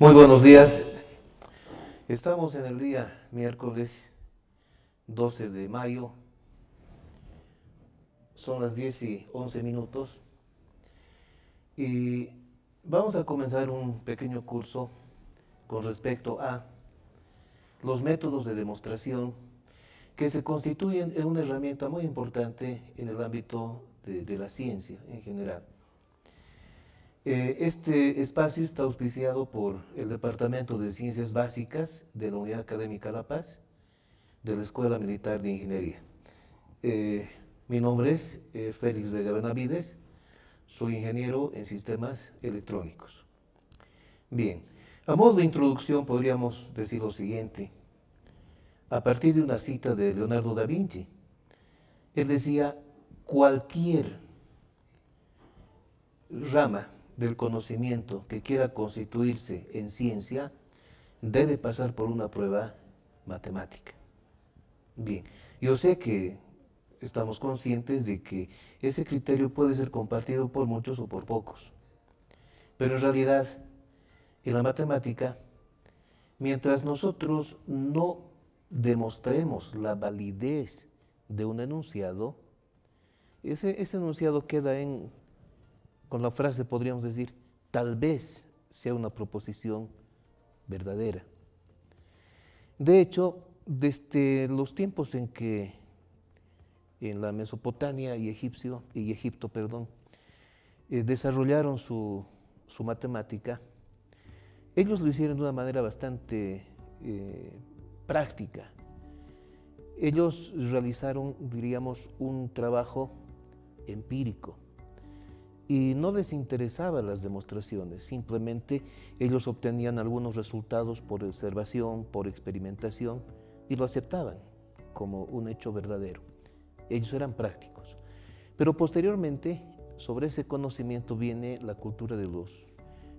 Muy buenos días. Estamos en el día miércoles 12 de mayo. Son las 10:11 y vamos a comenzar un pequeño curso con respecto a los métodos de demostración que se constituyen en una herramienta muy importante en el ámbito de la ciencia en general. Este espacio está auspiciado por el Departamento de Ciencias Básicas de la Unidad Académica La Paz, de la Escuela Militar de Ingeniería. Mi nombre es Félix Vega Benavides, soy ingeniero en sistemas electrónicos. Bien, a modo de introducción podríamos decir lo siguiente. A partir de una cita de Leonardo da Vinci, él decía: cualquier rama del conocimiento que quiera constituirse en ciencia debe pasar por una prueba matemática. Bien, yo sé que estamos conscientes de que ese criterio puede ser compartido por muchos o por pocos, pero en realidad en la matemática, mientras nosotros no demostremos la validez de un enunciado, ese enunciado queda con la frase podríamos decir, tal vez sea una proposición verdadera. De hecho, desde los tiempos en que en la Mesopotamia y Egipto, desarrollaron su matemática, ellos lo hicieron de una manera bastante práctica. Ellos realizaron, diríamos, un trabajo empírico. Y no les interesaban las demostraciones, simplemente ellos obtenían algunos resultados por observación, por experimentación, y lo aceptaban como un hecho verdadero. Ellos eran prácticos. Pero posteriormente, sobre ese conocimiento viene la cultura de los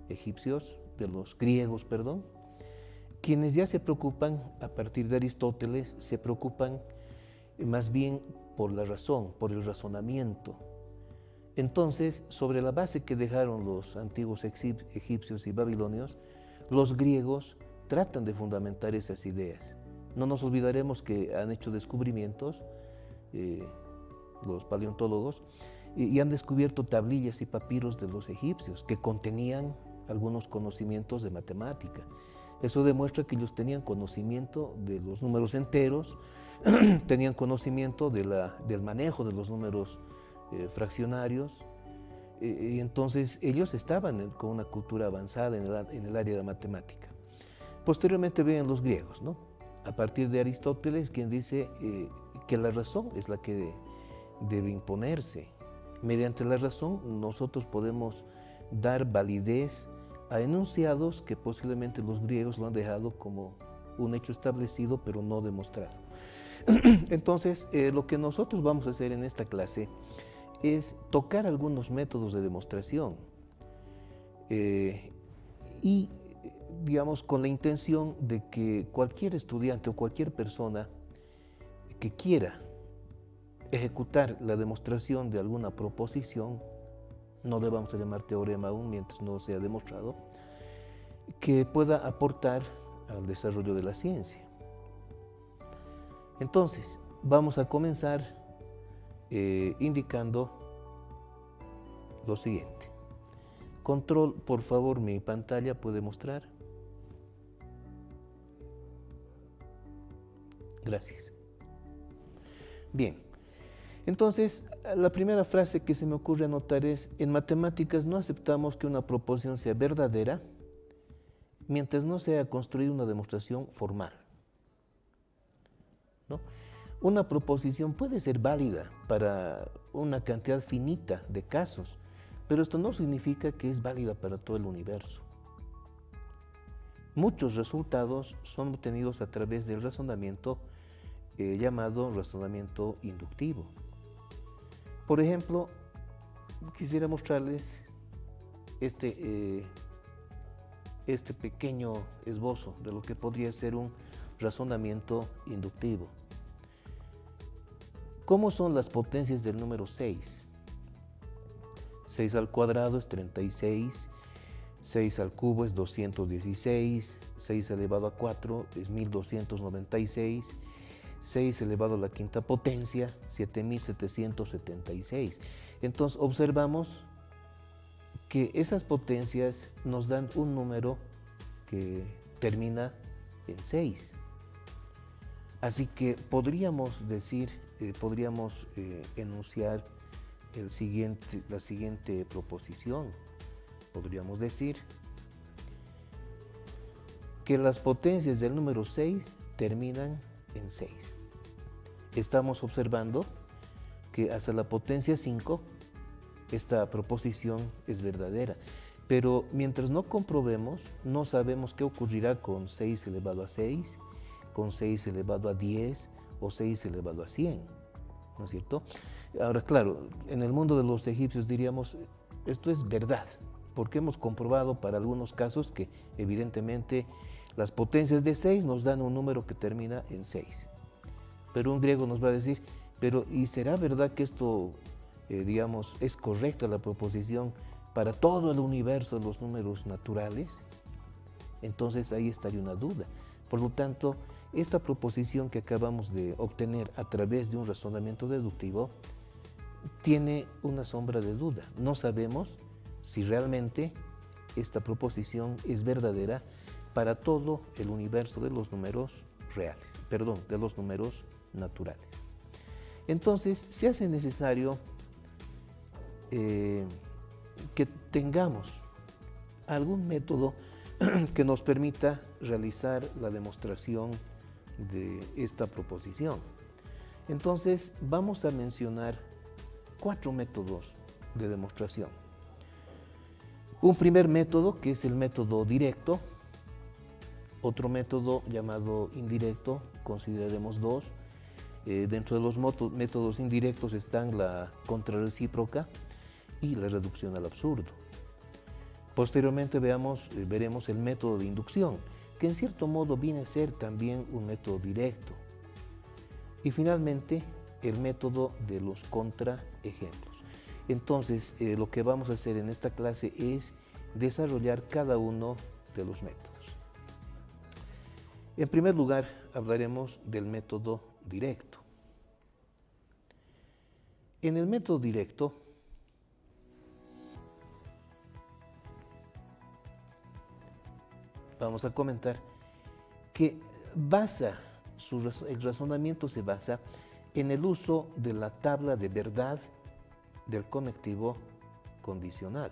egipcios, de los griegos, quienes ya se preocupan, a partir de Aristóteles, se preocupan más bien por la razón, por el razonamiento. Entonces, sobre la base que dejaron los antiguos egipcios y babilonios, los griegos tratan de fundamentar esas ideas. No nos olvidaremos que han hecho descubrimientos, los paleontólogos, y han descubierto tablillas y papiros de los egipcios que contenían algunos conocimientos de matemática. Eso demuestra que ellos tenían conocimiento de los números enteros, tenían conocimiento del manejo de los números fraccionarios, y entonces ellos estaban con una cultura avanzada en el área de la matemática. Posteriormente vienen los griegos, ¿no? A partir de Aristóteles, quien dice que la razón es la que debe imponerse. Mediante la razón nosotros podemos dar validez a enunciados que posiblemente los griegos lo han dejado como un hecho establecido pero no demostrado. Entonces, lo que nosotros vamos a hacer en esta clase es tocar algunos métodos de demostración y, digamos, con la intención de que cualquier estudiante o cualquier persona que quiera ejecutar la demostración de alguna proposición, no le vamos a llamar teorema aún mientras no sea demostrado, que pueda aportar al desarrollo de la ciencia. Entonces, vamos a comenzar indicando lo siguiente. Control, por favor, mi pantalla puede mostrar. Gracias. Bien, entonces la primera frase que se me ocurre anotar es: en matemáticas no aceptamos que una proposición sea verdadera mientras no se haya construido una demostración formal, ¿no? Una proposición puede ser válida para una cantidad finita de casos, pero esto no significa que es válida para todo el universo. Muchos resultados son obtenidos a través del razonamiento llamado razonamiento inductivo. Por ejemplo, quisiera mostrarles este pequeño esbozo de lo que podría ser un razonamiento inductivo. ¿Cómo son las potencias del número 6? 6 al cuadrado es 36, 6 al cubo es 216, 6 elevado a 4 es 1296, 6 elevado a la quinta potencia, 7776. Entonces observamos que esas potencias nos dan un número que termina en 6. Así que podríamos decir, enunciar la siguiente proposición. Podríamos decir que las potencias del número 6 terminan en 6. Estamos observando que hasta la potencia 5 esta proposición es verdadera, pero mientras no comprobemos, no sabemos qué ocurrirá con 6 elevado a 6, con 6 elevado a 10 o 6 elevado a 100, ¿no es cierto? Ahora, claro, en el mundo de los egipcios diríamos, esto es verdad, porque hemos comprobado para algunos casos que evidentemente las potencias de 6 nos dan un número que termina en 6. Pero un griego nos va a decir, pero ¿y será verdad que esto, es correcta la proposición para todo el universo de los números naturales? Entonces ahí estaría una duda. Por lo tanto, esta proposición que acabamos de obtener a través de un razonamiento deductivo tiene una sombra de duda. No sabemos si realmente esta proposición es verdadera para todo el universo de los números reales, de los números naturales. Entonces, se hace necesario que tengamos algún método que nos permita realizar la demostración de esta proposición. Entonces, vamos a mencionar 4 métodos de demostración. Un primer método, que es el método directo. Otro método llamado indirecto, consideraremos 2. Dentro de los métodos indirectos están la contrarrecíproca y la reducción al absurdo. Posteriormente veremos el método de inducción, que en cierto modo viene a ser también un método directo. Y finalmente, el método de los contraejemplos. Entonces, lo que vamos a hacer en esta clase es desarrollar cada uno de los métodos. En primer lugar, hablaremos del método directo. En el método directo, vamos a comentar que el razonamiento se basa en el uso de la tabla de verdad del conectivo condicional.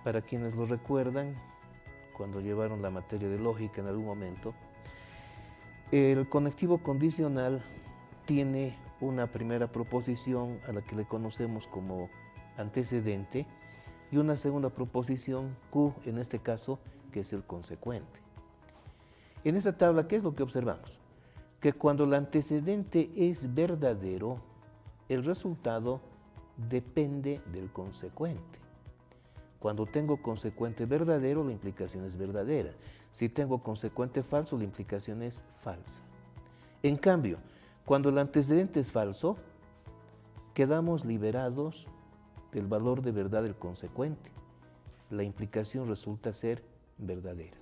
Para quienes lo recuerdan, cuando llevaron la materia de lógica en algún momento, el conectivo condicional tiene una primera proposición a la que le conocemos como antecedente y una segunda proposición, Q en este caso, que es el consecuente. En esta tabla, ¿qué es lo que observamos? Que cuando el antecedente es verdadero, el resultado depende del consecuente. Cuando tengo consecuente verdadero, la implicación es verdadera. Si tengo consecuente falso, la implicación es falsa. En cambio, cuando el antecedente es falso, quedamos liberados del valor de verdad del consecuente. La implicación resulta ser verdadera.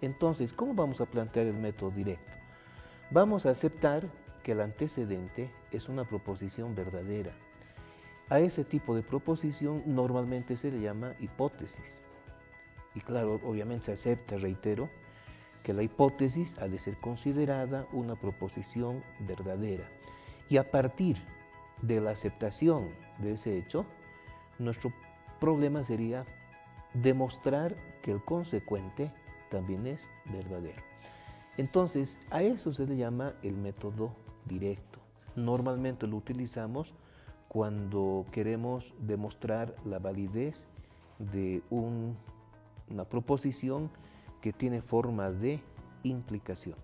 Entonces, ¿cómo vamos a plantear el método directo? Vamos a aceptar que el antecedente es una proposición verdadera. A ese tipo de proposición normalmente se le llama hipótesis. Y claro, obviamente se acepta, reitero, que la hipótesis ha de ser considerada una proposición verdadera. Y a partir de la aceptación de ese hecho, nuestro problema sería demostrar que el consecuente también es verdadero. Entonces, a eso se le llama el método directo. Normalmente lo utilizamos cuando queremos demostrar la validez de una proposición que tiene forma de implicación.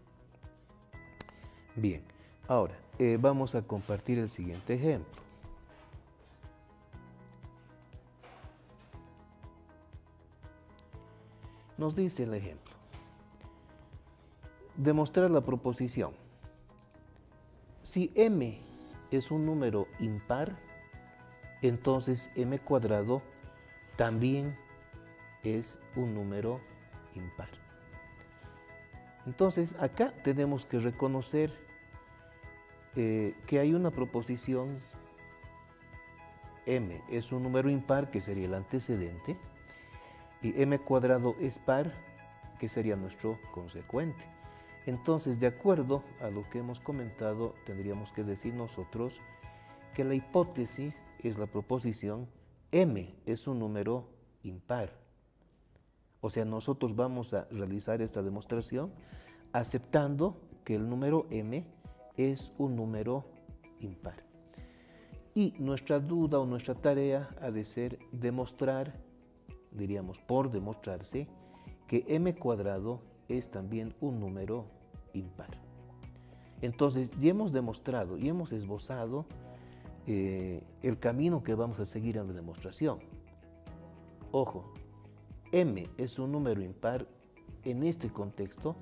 Bien, ahora vamos a compartir el siguiente ejemplo. Nos dice el ejemplo: demostrar la proposición. Si m es un número impar, entonces m² también es un número impar. Entonces, acá tenemos que reconocer que hay una proposición m es un número impar, que sería el antecedente, y m cuadrado es par, que sería nuestro consecuente. Entonces, de acuerdo a lo que hemos comentado, tendríamos que decir nosotros que la hipótesis es la proposición m es un número impar. O sea, nosotros vamos a realizar esta demostración aceptando que el número m es un número impar. Y nuestra duda o nuestra tarea ha de ser demostrar, diríamos por demostrarse, que m cuadrado es también un número impar. Entonces, ya hemos demostrado y hemos esbozado el camino que vamos a seguir en la demostración. Ojo, m es un número impar. En este contexto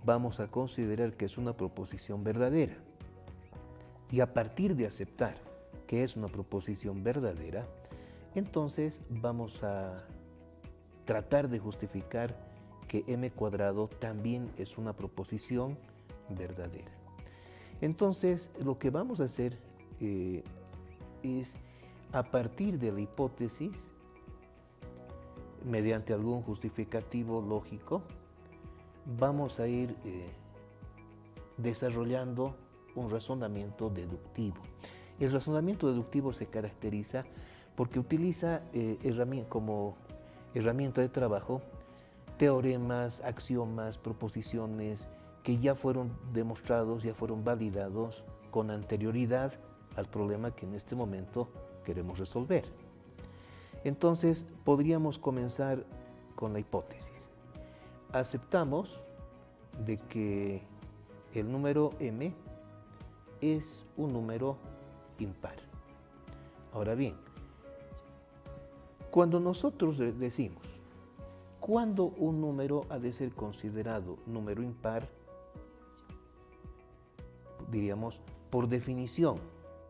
vamos a considerar que es una proposición verdadera. Y a partir de aceptar que es una proposición verdadera, entonces vamos a tratar de justificar que m cuadrado también es una proposición verdadera. Entonces, lo que vamos a hacer es, a partir de la hipótesis, mediante algún justificativo lógico, vamos a ir desarrollando un razonamiento deductivo. El razonamiento deductivo se caracteriza porque utiliza como herramienta de trabajo teoremas, axiomas, proposiciones que ya fueron demostrados, ya fueron validados con anterioridad al problema que en este momento queremos resolver. Entonces, podríamos comenzar con la hipótesis. Aceptamos de que el número m es un número impar. Ahora bien, cuando nosotros decimos cuándo un número ha de ser considerado número impar, diríamos, por definición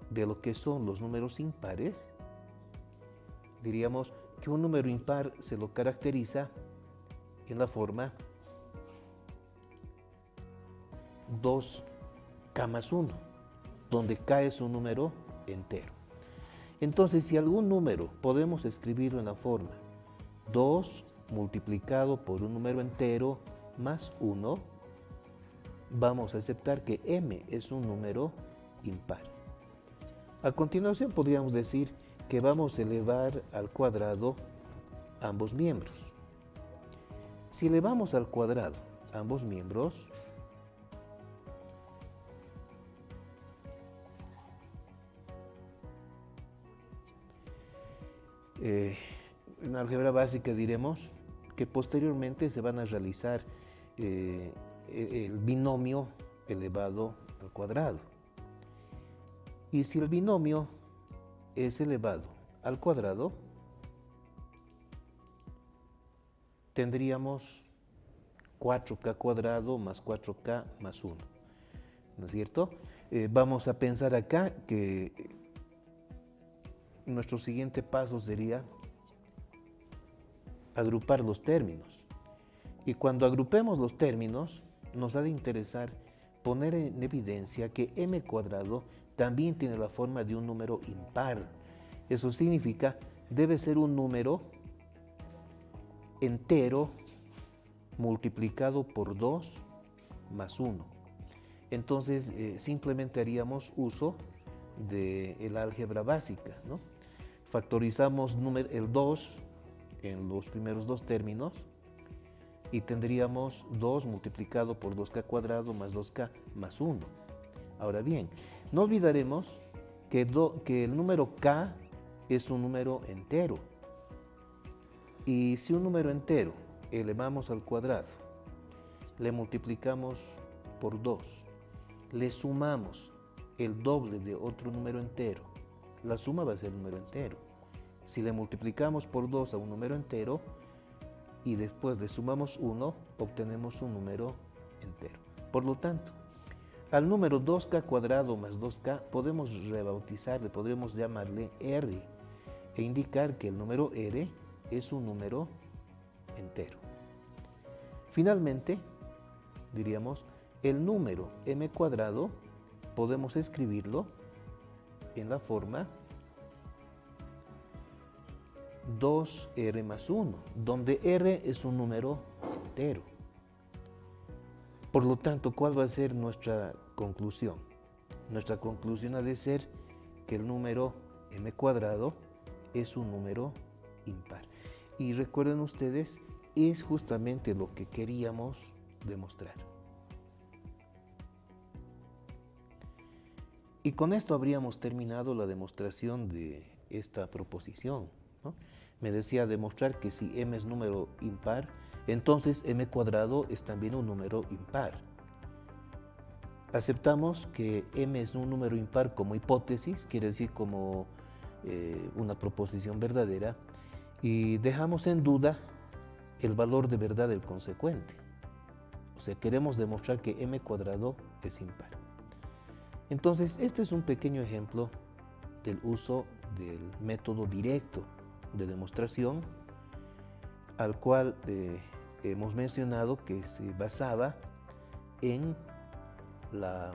de lo que son los números impares, diríamos que un número impar se lo caracteriza en la forma 2k más 1, donde k es un número entero. Entonces, si algún número podemos escribirlo en la forma 2 multiplicado por un número entero más 1, vamos a aceptar que m es un número impar. A continuación podríamos decir que vamos a elevar al cuadrado ambos miembros. Si elevamos al cuadrado ambos miembros, en álgebra básica diremos que posteriormente se van a realizar el binomio elevado al cuadrado. Y si el binomio es elevado al cuadrado, tendríamos 4k cuadrado más 4k más 1, ¿no es cierto? Vamos a pensar acá que nuestro siguiente paso sería agrupar los términos. Y cuando agrupemos los términos, nos ha de interesar poner en evidencia que m cuadrado también tiene la forma de un número impar. Eso significa, debe ser un número entero multiplicado por 2 más 1. Entonces, simplemente haríamos uso del álgebra básica, ¿no? Factorizamos el 2 en los primeros dos términos y tendríamos 2 multiplicado por 2k cuadrado más 2k más 1. Ahora bien, no olvidaremos que el número k es un número entero. Y si un número entero elevamos al cuadrado, le multiplicamos por 2, le sumamos el doble de otro número entero, la suma va a ser un número entero. Si le multiplicamos por 2 a un número entero y después le sumamos 1, obtenemos un número entero. Por lo tanto, al número 2k cuadrado más 2k podemos rebautizarle, podemos llamarle r e indicar que el número r es un número entero. Finalmente, diríamos, el número m cuadrado podemos escribirlo en la forma 2r más 1, donde r es un número entero. Por lo tanto, ¿cuál va a ser nuestra conclusión? Nuestra conclusión ha de ser que el número m cuadrado es un número impar. Y recuerden ustedes, es justamente lo que queríamos demostrar. Y con esto habríamos terminado la demostración de esta proposición, ¿no? Me decía demostrar que si m es número impar, entonces m cuadrado es también un número impar. Aceptamos que m es un número impar como hipótesis, quiere decir como una proposición verdadera, y dejamos en duda el valor de verdad del consecuente. O sea, queremos demostrar que m cuadrado es impar. Entonces, este es un pequeño ejemplo del uso del método directo de demostración, al cual hemos mencionado que se basaba en la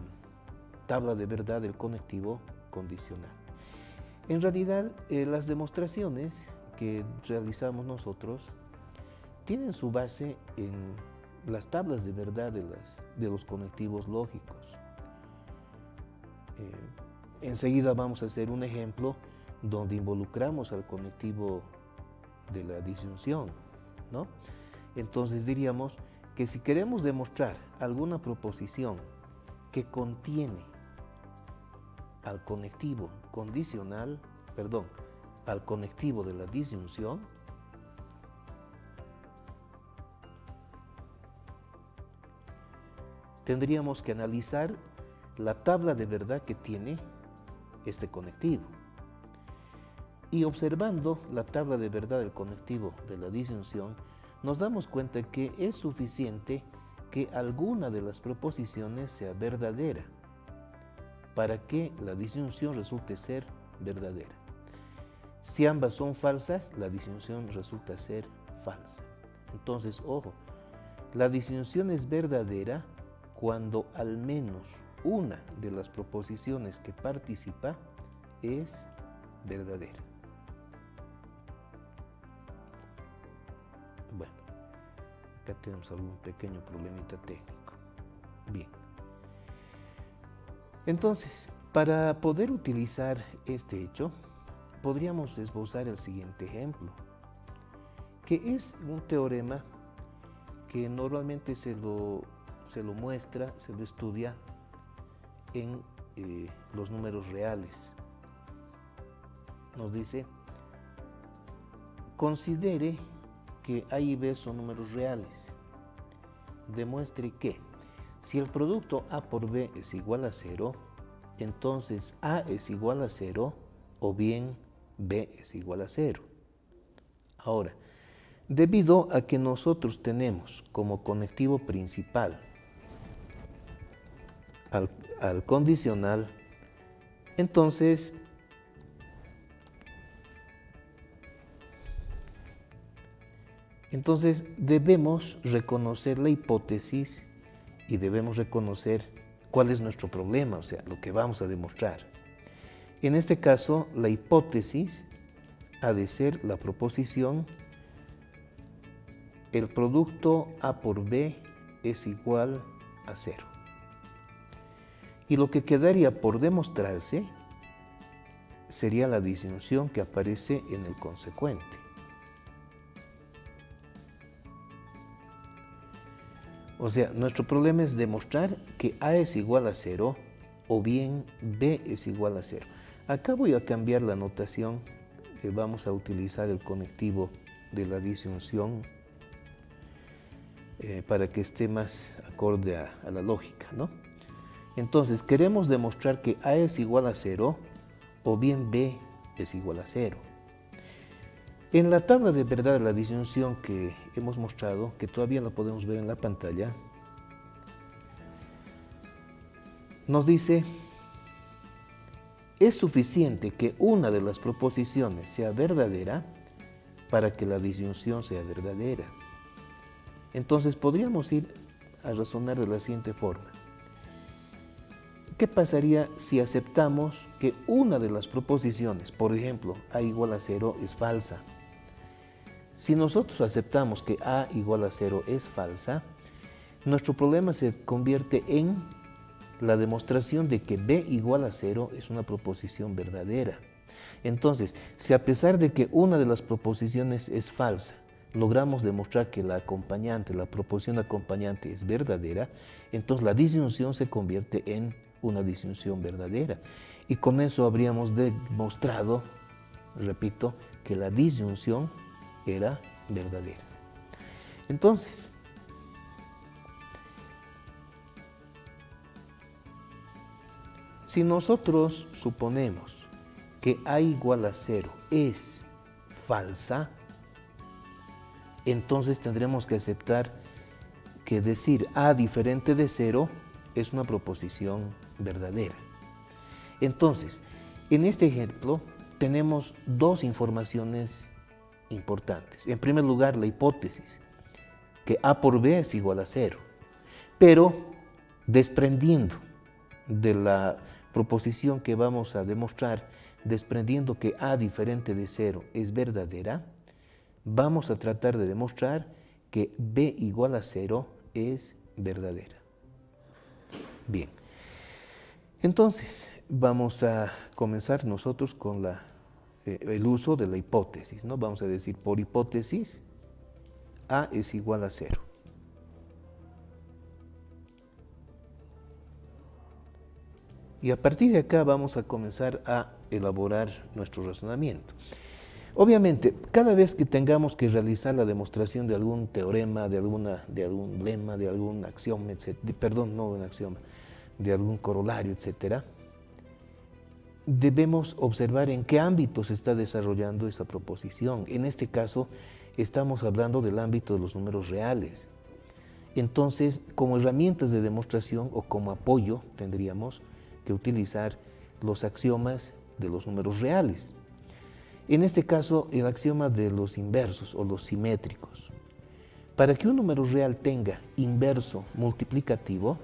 tabla de verdad del conectivo condicional. En realidad, las demostraciones que realizamos nosotros tienen su base en las tablas de verdad de los conectivos lógicos. Enseguida vamos a hacer un ejemplo donde involucramos al conectivo de la disyunción, ¿no? Entonces diríamos que si queremos demostrar alguna proposición que contiene al conectivo condicional, al conectivo de la disyunción, tendríamos que analizar la tabla de verdad que tiene este conectivo. Y observando la tabla de verdad del conectivo de la disyunción, nos damos cuenta que es suficiente que alguna de las proposiciones sea verdadera para que la disyunción resulte ser verdadera. Si ambas son falsas, la disyunción resulta ser falsa. Entonces, ojo, la disyunción es verdadera cuando al menos una de las proposiciones que participa es verdadera. Bueno, acá tenemos algún pequeño problemita técnico. Bien. Entonces, para poder utilizar este hecho, podríamos esbozar el siguiente ejemplo, que es un teorema que normalmente se lo muestra, se lo estudia en los números reales. Nos dice, considere que A y B son números reales. Demuestre que si el producto A por B es igual a 0, entonces A es igual a 0 o bien B es igual a 0. Ahora, debido a que nosotros tenemos como conectivo principal al condicional, entonces debemos reconocer la hipótesis y debemos reconocer cuál es nuestro problema, o sea, lo que vamos a demostrar. En este caso, la hipótesis ha de ser la proposición: el producto A por B es igual a 0. Y lo que quedaría por demostrarse sería la disyunción que aparece en el consecuente. O sea, nuestro problema es demostrar que A es igual a 0 o bien B es igual a 0. Acá voy a cambiar la notación. Vamos a utilizar el conectivo de la disyunción para que esté más acorde a la lógica, ¿no? Entonces, queremos demostrar que A es igual a 0 o bien B es igual a 0. En la tabla de verdad de la disyunción que hemos mostrado, que todavía la podemos ver en la pantalla, nos dice, es suficiente que una de las proposiciones sea verdadera para que la disyunción sea verdadera. Entonces podríamos ir a razonar de la siguiente forma. ¿Qué pasaría si aceptamos que una de las proposiciones, por ejemplo, A igual a 0 es falsa? Si nosotros aceptamos que A igual a 0 es falsa, nuestro problema se convierte en la demostración de que B igual a 0 es una proposición verdadera. Entonces, si a pesar de que una de las proposiciones es falsa, logramos demostrar que la acompañante, la proposición acompañante es verdadera, entonces la disyunción se convierte en una disyunción verdadera. Y con eso habríamos demostrado, repito, que la disyunción era verdadera. Entonces, si nosotros suponemos que A igual a 0 es falsa, entonces tendremos que aceptar que decir A diferente de 0 es una proposición verdadera. Entonces, en este ejemplo tenemos dos informaciones importantes. En primer lugar, la hipótesis, que A por B es igual a 0, pero desprendiendo de la proposición que vamos a demostrar, desprendiendo que A diferente de 0 es verdadera, vamos a tratar de demostrar que B igual a 0 es verdadera. Bien, entonces vamos a comenzar nosotros con el uso de la hipótesis, ¿no? Vamos a decir, por hipótesis, A es igual a 0. Y a partir de acá vamos a comenzar a elaborar nuestro razonamiento. Obviamente, cada vez que tengamos que realizar la demostración de algún teorema, de algún lema, de algún axioma, perdón, no un axioma, de algún corolario, etc., debemos observar en qué ámbito se está desarrollando esa proposición. En este caso, estamos hablando del ámbito de los números reales. Entonces, como herramientas de demostración o como apoyo, tendríamos que utilizar los axiomas de los números reales. En este caso, el axioma de los inversos o los simétricos. Para que un número real tenga inverso multiplicativo,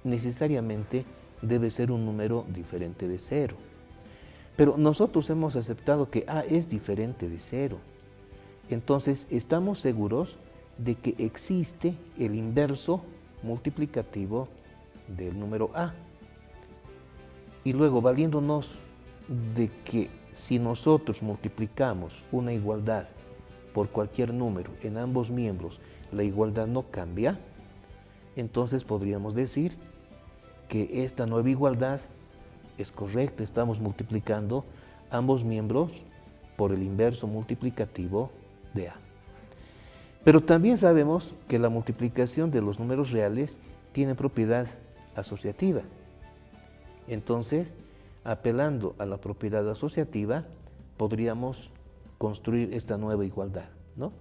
necesariamente debe ser un número diferente de 0. Pero nosotros hemos aceptado que A es diferente de 0. Entonces, estamos seguros de que existe el inverso multiplicativo del número A. Y luego, valiéndonos de que si nosotros multiplicamos una igualdad por cualquier número en ambos miembros, la igualdad no cambia, entonces podríamos decir que esta nueva igualdad es correcta. Estamos multiplicando ambos miembros por el inverso multiplicativo de A. Pero también sabemos que la multiplicación de los números reales tiene propiedad asociativa. Entonces, apelando a la propiedad asociativa, podríamos construir esta nueva igualdad, ¿no?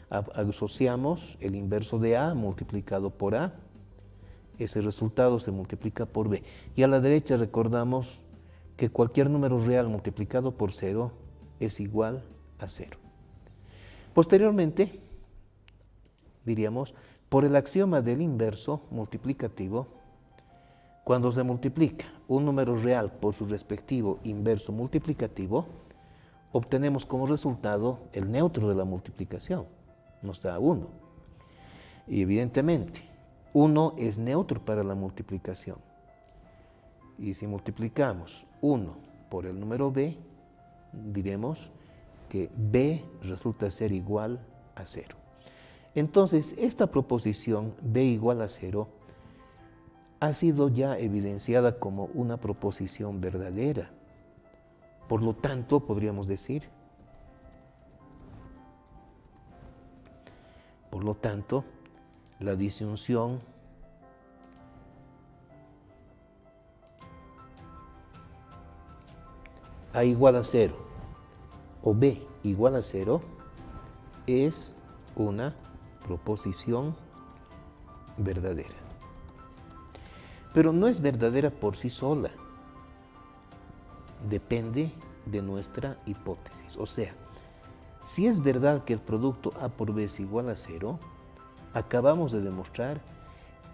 Asociamos el inverso de A multiplicado por A, ese resultado se multiplica por B. Y a la derecha recordamos que cualquier número real multiplicado por 0 es igual a 0. Posteriormente, diríamos, por el axioma del inverso multiplicativo, cuando se multiplica un número real por su respectivo inverso multiplicativo, obtenemos como resultado el neutro de la multiplicación, nos da 1. Y evidentemente, 1 es neutro para la multiplicación. Y si multiplicamos 1 por el número B, diremos que B resulta ser igual a 0. Entonces, esta proposición B igual a 0 ha sido ya evidenciada como una proposición verdadera. Por lo tanto, podríamos decir, la disyunción A igual a 0 o B igual a 0 es una proposición verdadera. Pero no es verdadera por sí sola. Depende de nuestra hipótesis. O sea, Si es verdad que el producto A por B es igual a 0, acabamos de demostrar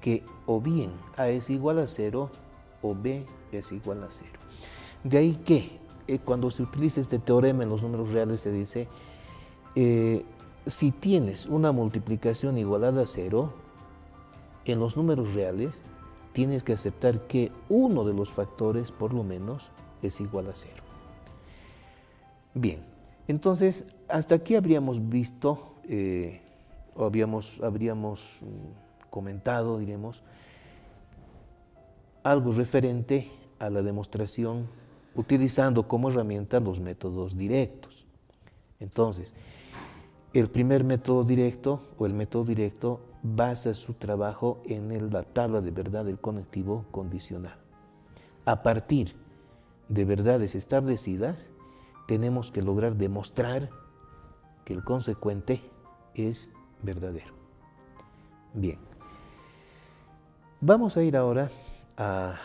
que o bien A es igual a 0 o B es igual a 0. De ahí que cuando se utiliza este teorema en los números reales se dice, si tienes una multiplicación igualada a 0, en los números reales tienes que aceptar que uno de los factores, por lo menos, es igual a 0. Bien, entonces hasta aquí habríamos visto, o habríamos comentado, diremos, algo referente a la demostración utilizando como herramienta los métodos directos. Entonces, el primer método directo o el método directo basa su trabajo en la tabla de verdad del conectivo condicional. A partir de verdades establecidas, tenemos que lograr demostrar que el consecuente es verdadero. Bien, vamos a ir ahora a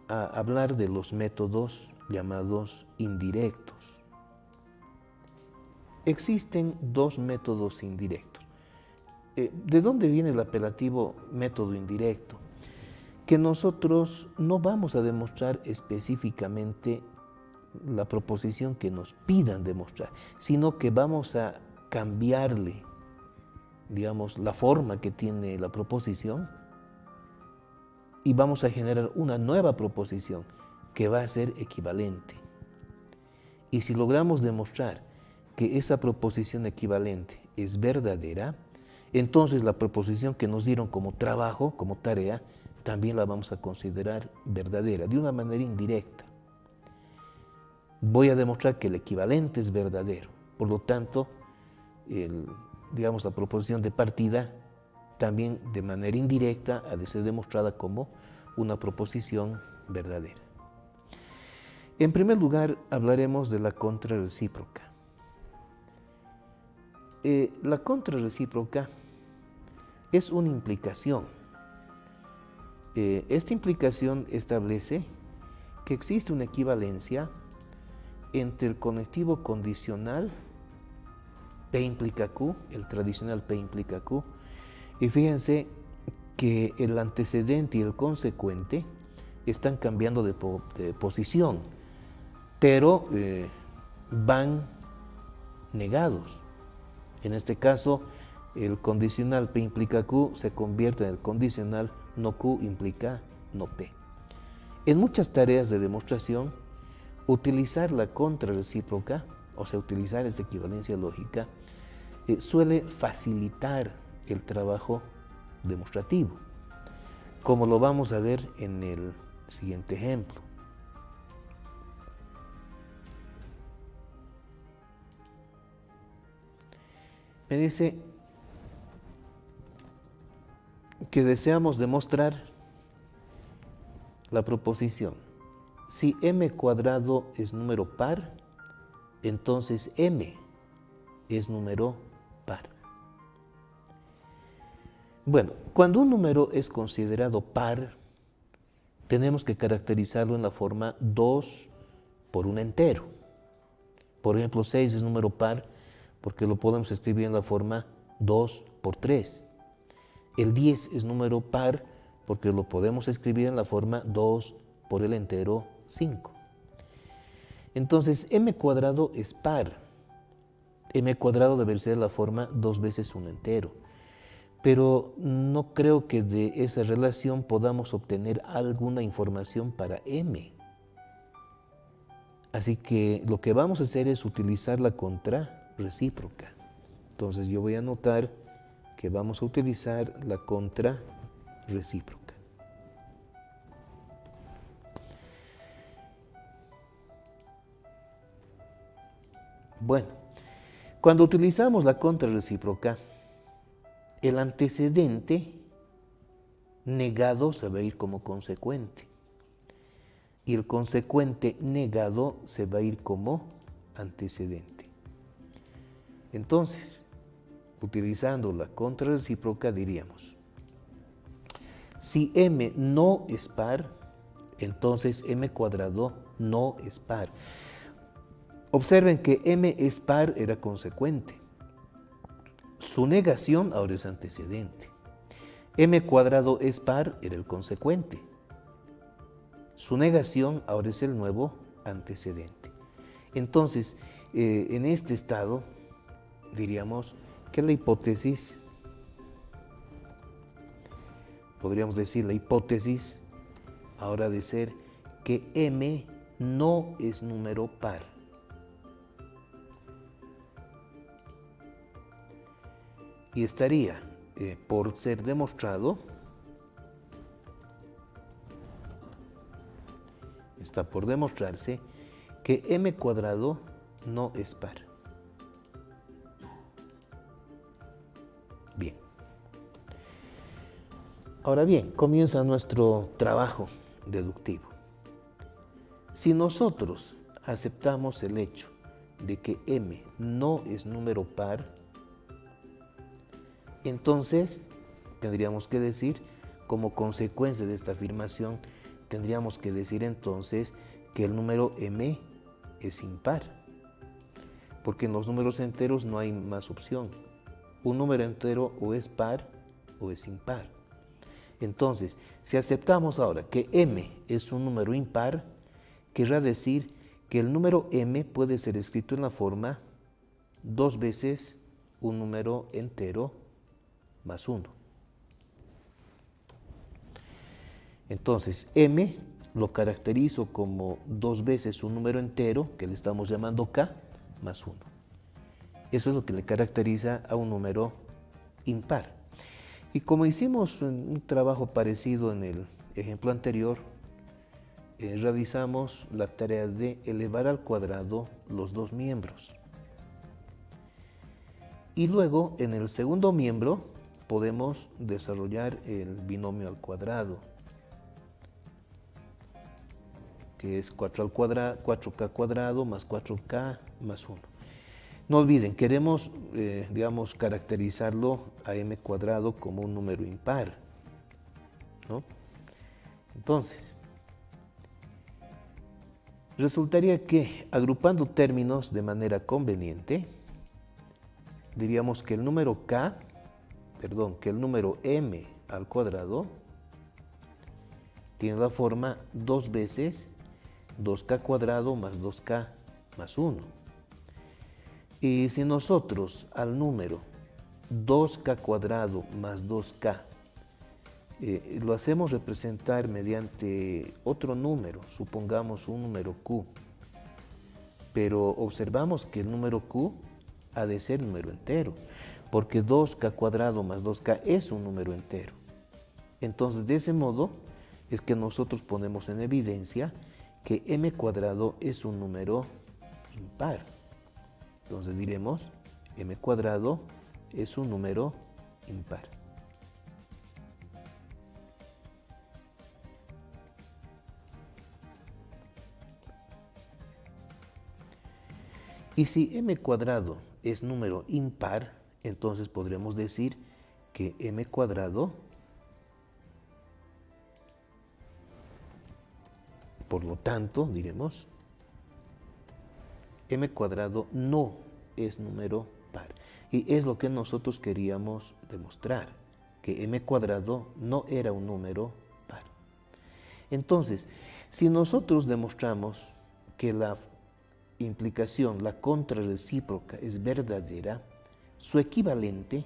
hablar de los métodos llamados indirectos. Existen dos métodos indirectos. ¿De dónde viene el apelativo método indirecto? Que nosotros no vamos a demostrar específicamente la proposición que nos pidan demostrar, sino que vamos a cambiarle, digamos, la forma que tiene la proposición y vamos a generar una nueva proposición que va a ser equivalente. Y si logramos demostrar que esa proposición equivalente es verdadera, entonces la proposición que nos dieron como trabajo, como tarea, también la vamos a considerar verdadera, de una manera indirecta. Voy a demostrar que el equivalente es verdadero. Por lo tanto, digamos, la proposición de partida también de manera indirecta ha de ser demostrada como una proposición verdadera. En primer lugar, hablaremos de la contrarrecíproca. La contrarrecíproca es una implicación. Esta implicación establece que existe una equivalencia entre el conectivo condicional P implica Q, el tradicional P implica Q, y fíjense que el antecedente y el consecuente están cambiando de posición, pero van negados. En este caso, el condicional P implica Q se convierte en el condicional no Q implica no P. En muchas tareas de demostración, utilizar la contrarrecíproca, o sea, utilizar esta equivalencia lógica, suele facilitar el trabajo demostrativo, como lo vamos a ver en el siguiente ejemplo. Me dice que deseamos demostrar la proposición. Si m cuadrado es número par, entonces m es número par. Bueno, cuando un número es considerado par, tenemos que caracterizarlo en la forma 2 por un entero. Por ejemplo, 6 es número par porque lo podemos escribir en la forma 2 por 3. El 10 es número par porque lo podemos escribir en la forma 2 por el entero 5. Entonces, m cuadrado es par. M cuadrado debe ser la forma 2 veces un entero. Pero no creo que de esa relación podamos obtener alguna información para m. Así que lo que vamos a hacer es utilizar la contrarrecíproca. Entonces yo voy a anotar que vamos a utilizar la contrarrecíproca. Bueno, cuando utilizamos la contrarrecíproca, el antecedente negado se va a ir como consecuente y el consecuente negado se va a ir como antecedente. Entonces, utilizando la contrarrecíproca diríamos, si m no es par, entonces m cuadrado no es par. Observen que m es par era consecuente. Su negación ahora es antecedente. M cuadrado es par era el consecuente. Su negación ahora es el nuevo antecedente. Entonces, en este estado, diríamos que la hipótesis, podríamos decir la hipótesis, ahora de ser que m no es número par. Y estaría por ser demostrado, está por demostrarse que m cuadrado no es par. Bien. Ahora bien, comienza nuestro trabajo deductivo. Si nosotros aceptamos el hecho de que m no es número par, entonces tendríamos que decir, como consecuencia de esta afirmación, tendríamos que decir entonces que el número m es impar, porque en los números enteros no hay más opción. Un número entero o es par o es impar. Entonces, si aceptamos ahora que m es un número impar, querrá decir que el número m puede ser escrito en la forma 2 veces un número entero más 1. Entonces, m lo caracterizo como 2 veces un número entero, que le estamos llamando k, más 1. Eso es lo que le caracteriza a un número impar. Y como hicimos un trabajo parecido en el ejemplo anterior, realizamos la tarea de elevar al cuadrado los dos miembros. Y luego, en el segundo miembro, podemos desarrollar el binomio al cuadrado, que es 4k cuadrado más 4k más 1. No olviden, queremos, digamos, caracterizarlo a m cuadrado como un número impar, ¿no? Entonces, resultaría que, agrupando términos de manera conveniente, diríamos que el número m al cuadrado tiene la forma 2 veces 2k cuadrado más 2k más 1. Y si nosotros al número 2k cuadrado más 2k lo hacemos representar mediante otro número, supongamos un número q, pero observamos que el número q ha de ser número entero, porque 2k cuadrado más 2k es un número entero. Entonces, de ese modo es que nosotros ponemos en evidencia que m cuadrado es un número impar. Entonces diremos, m cuadrado es un número impar. Y si m cuadrado es número impar, entonces podremos decir que m cuadrado, por lo tanto, diremos, m cuadrado no es número par. Y es lo que nosotros queríamos demostrar, que m cuadrado no era un número par. Entonces, si nosotros demostramos que la implicación, la contrarrecíproca es verdadera, su equivalente,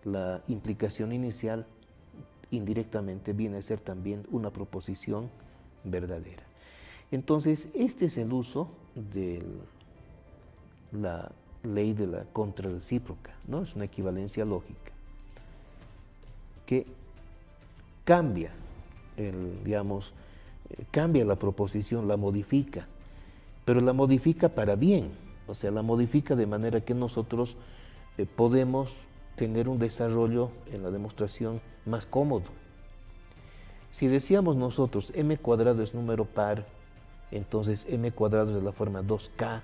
la implicación inicial, indirectamente viene a ser también una proposición verdadera. Entonces, este es el uso de la ley de la contrarrecíproca, ¿no? Es una equivalencia lógica que cambia, cambia la proposición, la modifica, pero la modifica para bien, o sea, la modifica de manera que nosotros podemos tener un desarrollo en la demostración más cómodo. Si decíamos nosotros m cuadrado es número par, entonces m cuadrado es de la forma 2k.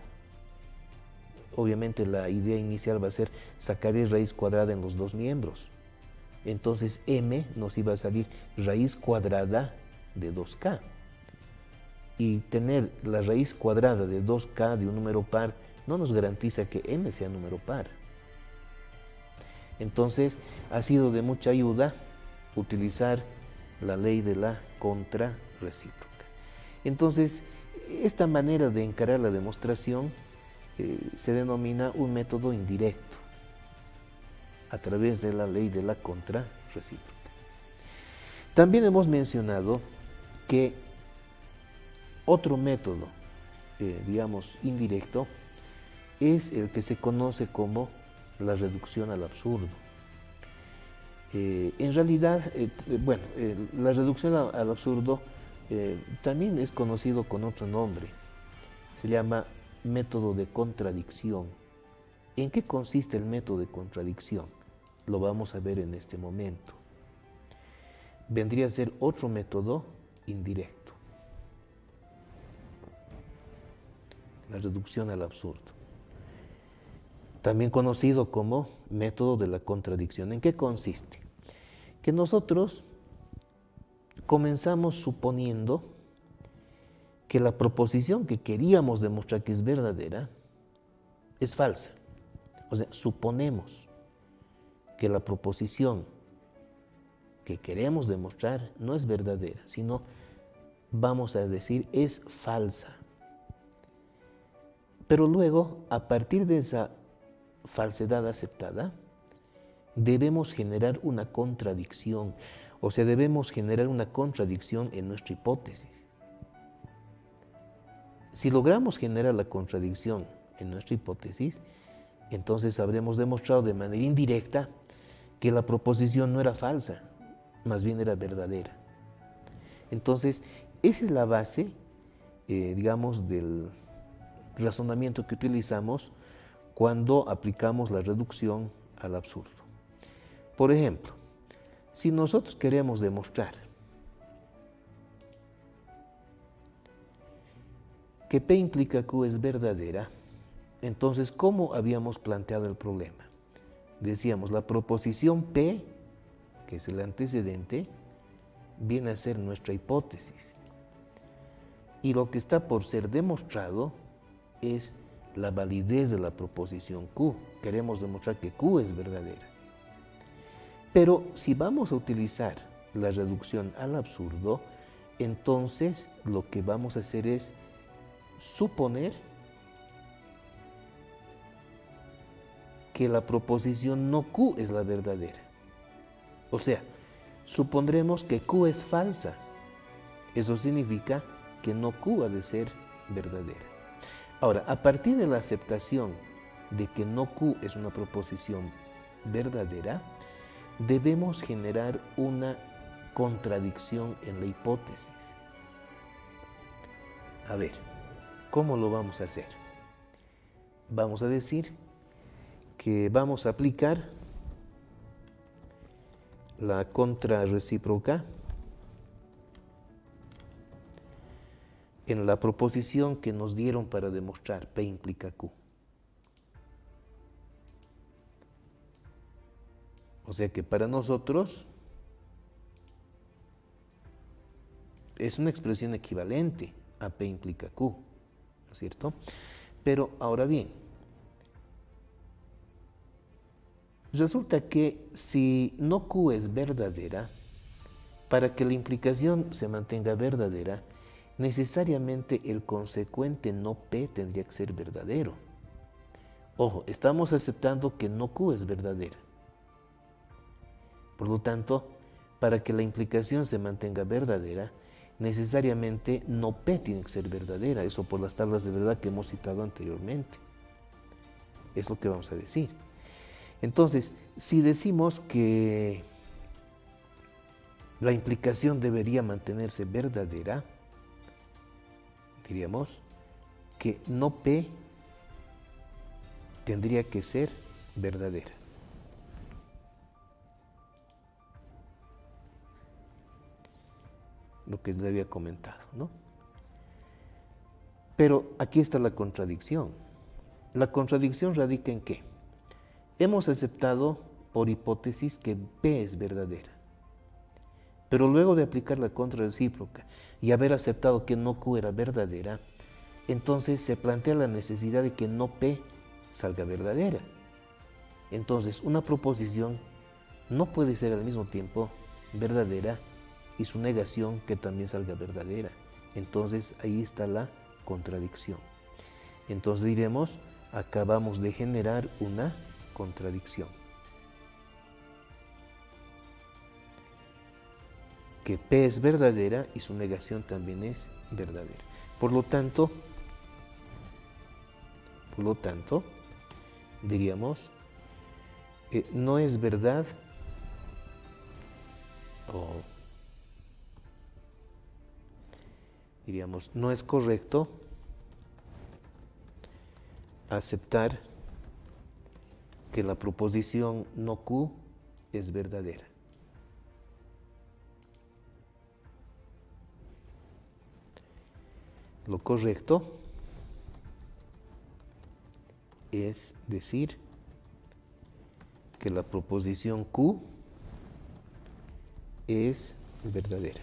Obviamente la idea inicial va a ser sacar raíz cuadrada en los dos miembros. Entonces m nos iba a salir raíz cuadrada de 2k. y tener la raíz cuadrada de 2k de un número par no nos garantiza que m sea número par. Entonces, ha sido de mucha ayuda utilizar la ley de la contrarrecíproca. Entonces, esta manera de encarar la demostración se denomina un método indirecto a través de la ley de la contrarrecíproca. También hemos mencionado que otro método, digamos, indirecto, es el que se conoce como la reducción al absurdo. En realidad, la reducción al absurdo también es conocido con otro nombre. Se llama método de contradicción. ¿En qué consiste el método de contradicción? Lo vamos a ver en este momento. Vendría a ser otro método indirecto. La reducción al absurdo. También conocido como método de la contradicción. ¿En qué consiste? Que nosotros comenzamos suponiendo que la proposición que queríamos demostrar que es verdadera es falsa. O sea, suponemos que la proposición que queremos demostrar no es verdadera, sino vamos a decir es falsa. Pero luego, a partir de esa falsedad aceptada, debemos generar una contradicción, o sea, debemos generar una contradicción en nuestra hipótesis. Si logramos generar la contradicción en nuestra hipótesis, entonces habremos demostrado de manera indirecta que la proposición no era falsa, más bien era verdadera. Entonces, esa es la base, digamos, del razonamiento que utilizamos cuando aplicamos la reducción al absurdo. Por ejemplo, si nosotros queremos demostrar que P implica Q es verdadera, entonces, ¿cómo habíamos planteado el problema? Decíamos, la proposición P, que es el antecedente, viene a ser nuestra hipótesis. Y lo que está por ser demostrado es la validez de la proposición Q. Queremos demostrar que Q es verdadera. Pero si vamos a utilizar la reducción al absurdo, entonces lo que vamos a hacer es suponer que la proposición no Q es la verdadera. O sea, supondremos que Q es falsa. Eso significa que no Q ha de ser verdadera. Ahora, a partir de la aceptación de que no Q es una proposición verdadera, debemos generar una contradicción en la hipótesis. A ver, ¿cómo lo vamos a hacer? Vamos a decir que vamos a aplicar la contrarrecíproca en la proposición que nos dieron para demostrar P implica Q. O sea que para nosotros es una expresión equivalente a P implica Q, ¿no es cierto? Pero ahora bien, resulta que si no Q es verdadera, para que la implicación se mantenga verdadera, necesariamente el consecuente no P tendría que ser verdadero. Ojo, estamos aceptando que no Q es verdadera. Por lo tanto, para que la implicación se mantenga verdadera, necesariamente no P tiene que ser verdadera. Eso por las tablas de verdad que hemos citado anteriormente. Es lo que vamos a decir. Entonces, si decimos que la implicación debería mantenerse verdadera, diríamos que no P tendría que ser verdadera. Lo que les había comentado, ¿no? Pero aquí está la contradicción. La contradicción radica en qué? Hemos aceptado por hipótesis que P es verdadera. Pero luego de aplicar la contrarrecíproca y haber aceptado que no Q era verdadera, entonces se plantea la necesidad de que no P salga verdadera. Entonces, una proposición no puede ser al mismo tiempo verdadera y su negación que también salga verdadera. Entonces, ahí está la contradicción. Entonces diremos, acabamos de generar una contradicción. Que P es verdadera y su negación también es verdadera. Por lo tanto, diríamos, no es verdad o diríamos, no es correcto aceptar que la proposición no Q es verdadera. Lo correcto es decir que la proposición Q es verdadera.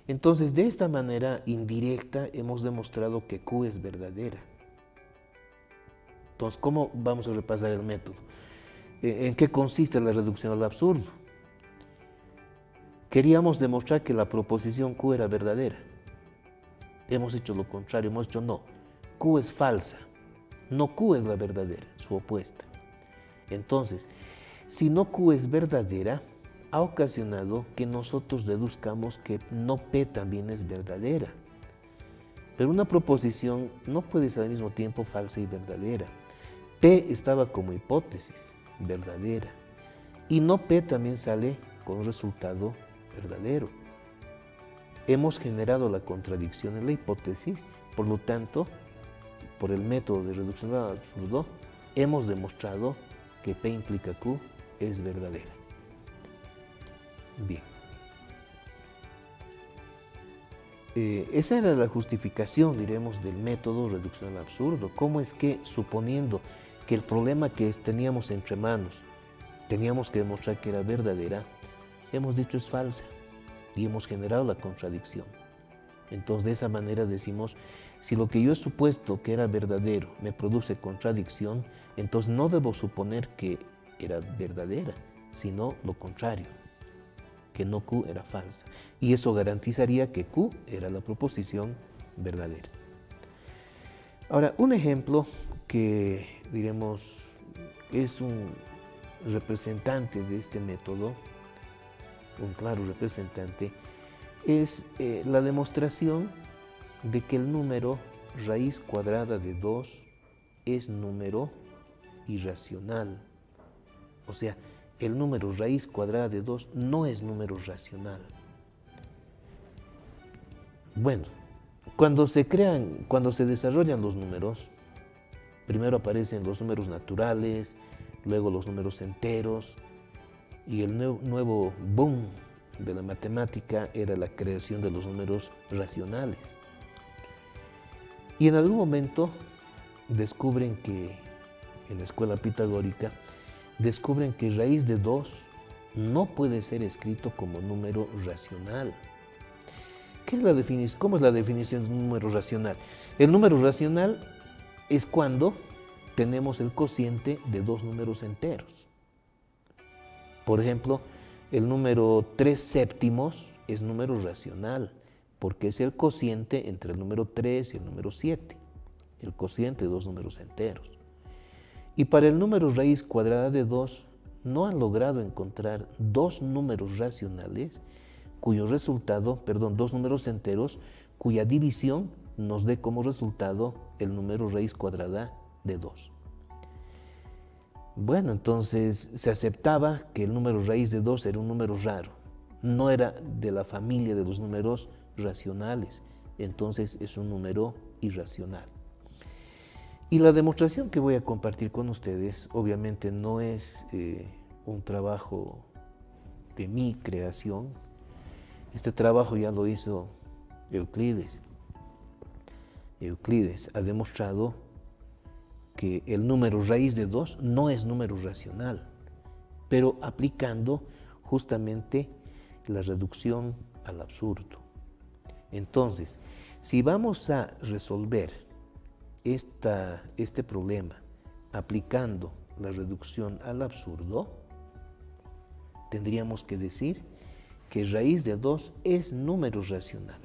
Entonces, de esta manera indirecta hemos demostrado que Q es verdadera. Entonces, ¿cómo vamos a repasar el método? ¿En qué consiste la reducción al absurdo? Queríamos demostrar que la proposición Q era verdadera. Hemos hecho lo contrario, hemos dicho no, Q es falsa, no Q es la verdadera, su opuesta. Entonces, si no Q es verdadera, ha ocasionado que nosotros deduzcamos que no P también es verdadera. Pero una proposición no puede ser al mismo tiempo falsa y verdadera. P estaba como hipótesis, verdadera, y no P también sale con un resultado verdadero. Hemos generado la contradicción en la hipótesis, por lo tanto, por el método de reducción al absurdo, hemos demostrado que P implica Q es verdadera. Bien. Esa era la justificación, diremos, del método reducción al absurdo. ¿Cómo es que, suponiendo que el problema que teníamos entre manos, teníamos que demostrar que era verdadera, hemos dicho es falsa y hemos generado la contradicción? Entonces, de esa manera decimos, si lo que yo he supuesto que era verdadero me produce contradicción, entonces no debo suponer que era verdadera, sino lo contrario, que no Q era falsa. Y eso garantizaría que Q era la proposición verdadera. Ahora, un ejemplo que, diremos, es un representante de este método, un claro representante, es la demostración de que el número raíz cuadrada de 2 es número irracional. O sea, el número raíz cuadrada de 2 no es número racional. Bueno, cuando se desarrollan los números, primero aparecen los números naturales, luego los números enteros, y el nuevo boom de la matemática era la creación de los números racionales. Y en algún momento descubren que, en la escuela pitagórica, descubren que raíz de 2 no puede ser escrito como número racional. ¿Cómo es la definición de un número racional? El número racional es cuando tenemos el cociente de dos números enteros. Por ejemplo, el número 3 séptimos es número racional, porque es el cociente entre el número 3 y el número 7, el cociente de dos números enteros. Y para el número raíz cuadrada de 2, no han logrado encontrar dos números racionales cuyo resultado, dos números enteros, cuya división nos dé como resultado el número raíz cuadrada de 2. Bueno, entonces se aceptaba que el número raíz de 2 era un número raro, no era de la familia de los números racionales, entonces es un número irracional. Y la demostración que voy a compartir con ustedes, obviamente no es un trabajo de mi creación. Este trabajo ya lo hizo Euclides. Euclides ha demostrado que el número raíz de 2 no es número racional, pero aplicando justamente la reducción al absurdo. Entonces, si vamos a resolver este problema aplicando la reducción al absurdo, tendríamos que decir que raíz de 2 es número racional.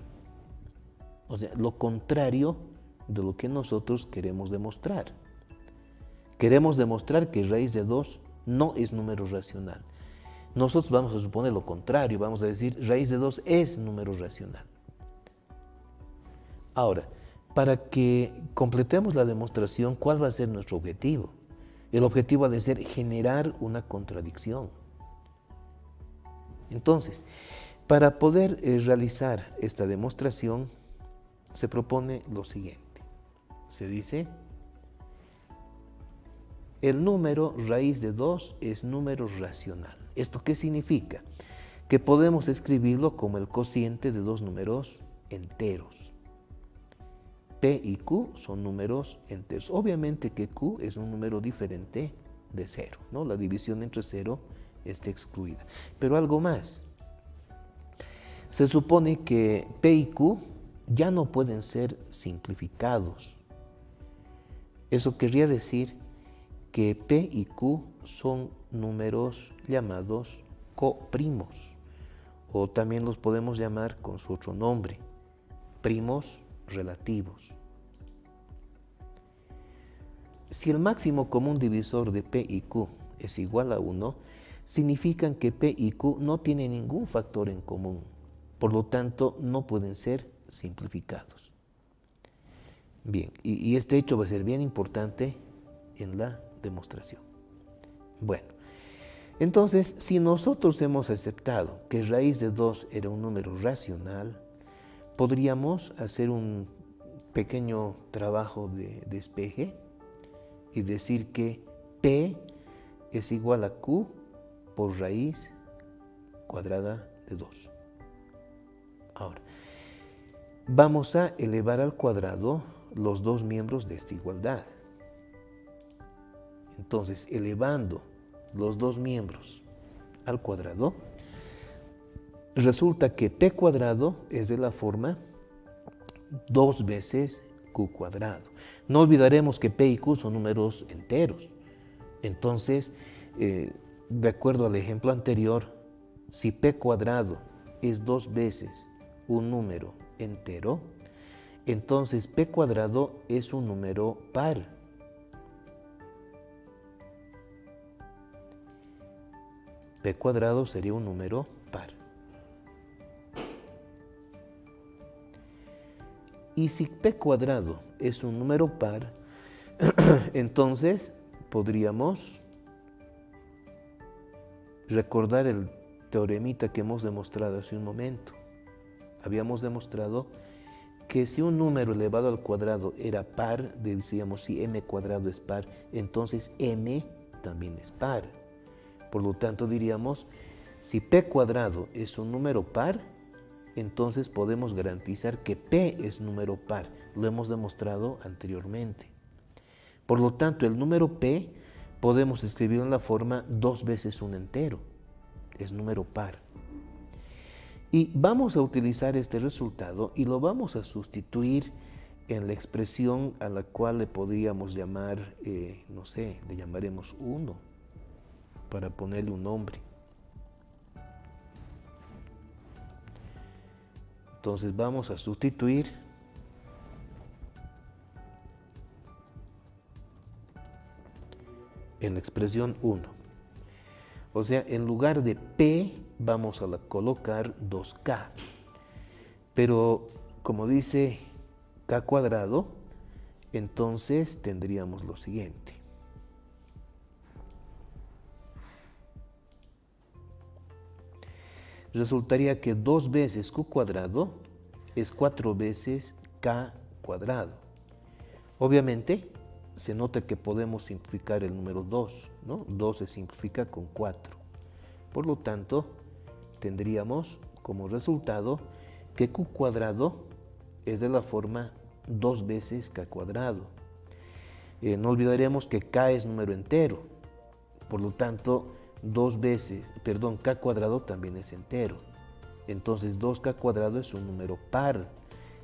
O sea, lo contrario de lo que nosotros queremos demostrar. Queremos demostrar que raíz de 2 no es número racional. Nosotros vamos a suponer lo contrario, vamos a decir raíz de 2 es número racional. Ahora, para que completemos la demostración, ¿cuál va a ser nuestro objetivo? El objetivo ha de ser generar una contradicción. Entonces, para poder realizar esta demostración, se propone lo siguiente. Se dice, el número raíz de 2 es número racional. ¿Esto qué significa? Que podemos escribirlo como el cociente de dos números enteros. P y Q son números enteros. Obviamente que Q es un número diferente de 0, ¿no? La división entre 0 está excluida. Pero algo más. Se supone que P y Q ya no pueden ser simplificados. Eso querría decir que P y Q son números llamados coprimos, o también los podemos llamar con su otro nombre, primos relativos. Si el máximo común divisor de P y Q es igual a 1, significan que P y Q no tienen ningún factor en común, por lo tanto no pueden ser simplificados. Bien, y este hecho va a ser bien importante en la demostración. Bueno, entonces, si nosotros hemos aceptado que raíz de 2 era un número racional, podríamos hacer un pequeño trabajo de despeje y decir que P es igual a Q por raíz cuadrada de 2. Ahora, vamos a elevar al cuadrado los dos miembros de esta igualdad. Entonces, elevando los dos miembros al cuadrado, resulta que P cuadrado es de la forma 2 veces Q cuadrado. No olvidaremos que P y Q son números enteros. Entonces, de acuerdo al ejemplo anterior, si P cuadrado es 2 veces un número entero, entonces P cuadrado es un número par. P cuadrado sería un número par. Y si P cuadrado es un número par, entonces podríamos recordar el teoremita que hemos demostrado hace un momento. Habíamos demostrado que si un número elevado al cuadrado era par, decíamos si m cuadrado es par, entonces m también es par. Por lo tanto diríamos, si P cuadrado es un número par, entonces podemos garantizar que P es número par. Lo hemos demostrado anteriormente. Por lo tanto, el número P podemos escribirlo en la forma 2 veces un entero. Es número par. Y vamos a utilizar este resultado y lo vamos a sustituir en la expresión a la cual le podríamos llamar, no sé, le llamaremos 1 para ponerle un nombre. Entonces vamos a sustituir en la expresión 1. O sea, en lugar de P vamos a colocar 2K. Pero como dice K cuadrado, entonces tendríamos lo siguiente. Resultaría que 2 veces Q cuadrado es 4 veces K cuadrado. Obviamente, se nota que podemos simplificar el número 2, ¿no? 2 se simplifica con 4. Por lo tanto, tendríamos como resultado que Q cuadrado es de la forma 2 veces K cuadrado. No olvidaremos que K es número entero. Por lo tanto, k cuadrado también es entero. Entonces 2k cuadrado es un número par.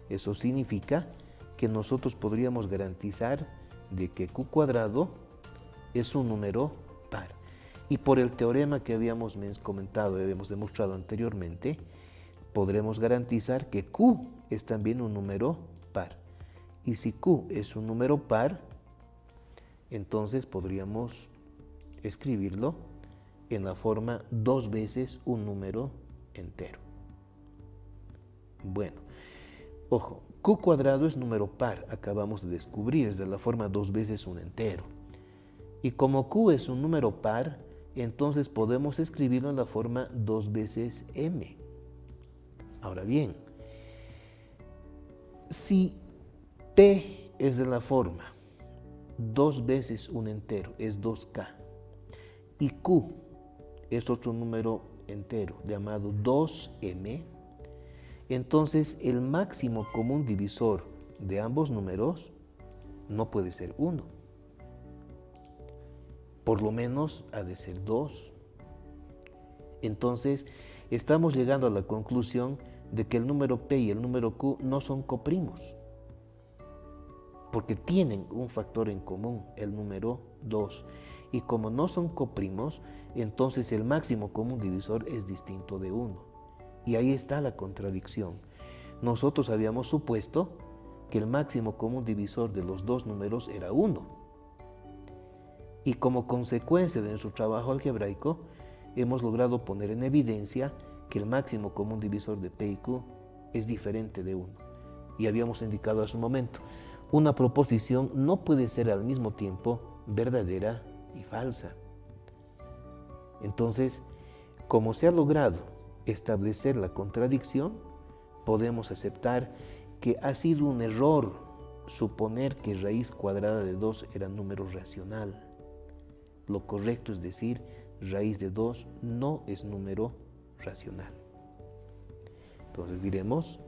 Eso significa que nosotros podríamos garantizar de que q cuadrado es un número par. Y por el teorema que habíamos comentado y habíamos demostrado anteriormente, podremos garantizar que q es también un número par. Y si q es un número par, entonces podríamos escribirlo en la forma 2 veces un número entero. Bueno, ojo, q cuadrado es número par, acabamos de descubrir, es de la forma 2 veces un entero. Y como q es un número par, entonces podemos escribirlo en la forma 2 veces m. Ahora bien, si p es de la forma 2 veces un entero, es 2k, y q es otro número entero llamado 2m, entonces el máximo común divisor de ambos números no puede ser 1. Por lo menos ha de ser 2. Entonces estamos llegando a la conclusión de que el número p y el número q no son coprimos, porque tienen un factor en común, el número 2. Y como no son coprimos, entonces el máximo común divisor es distinto de 1. Y ahí está la contradicción. Nosotros habíamos supuesto que el máximo común divisor de los dos números era 1. Y como consecuencia de nuestro trabajo algebraico, hemos logrado poner en evidencia que el máximo común divisor de p y q es diferente de 1. Y habíamos indicado hace un momento, una proposición no puede ser al mismo tiempo verdadera y falsa. Entonces, como se ha logrado establecer la contradicción, podemos aceptar que ha sido un error suponer que raíz cuadrada de 2 era número racional. Lo correcto es decir, raíz de 2 no es número racional. Entonces diremos,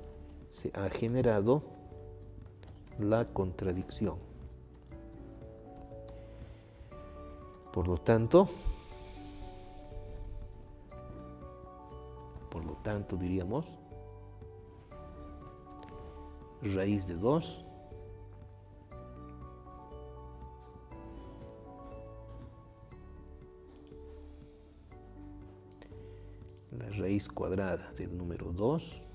se ha generado la contradicción. Por lo tanto diríamos, raíz de 2 la raíz cuadrada del número 2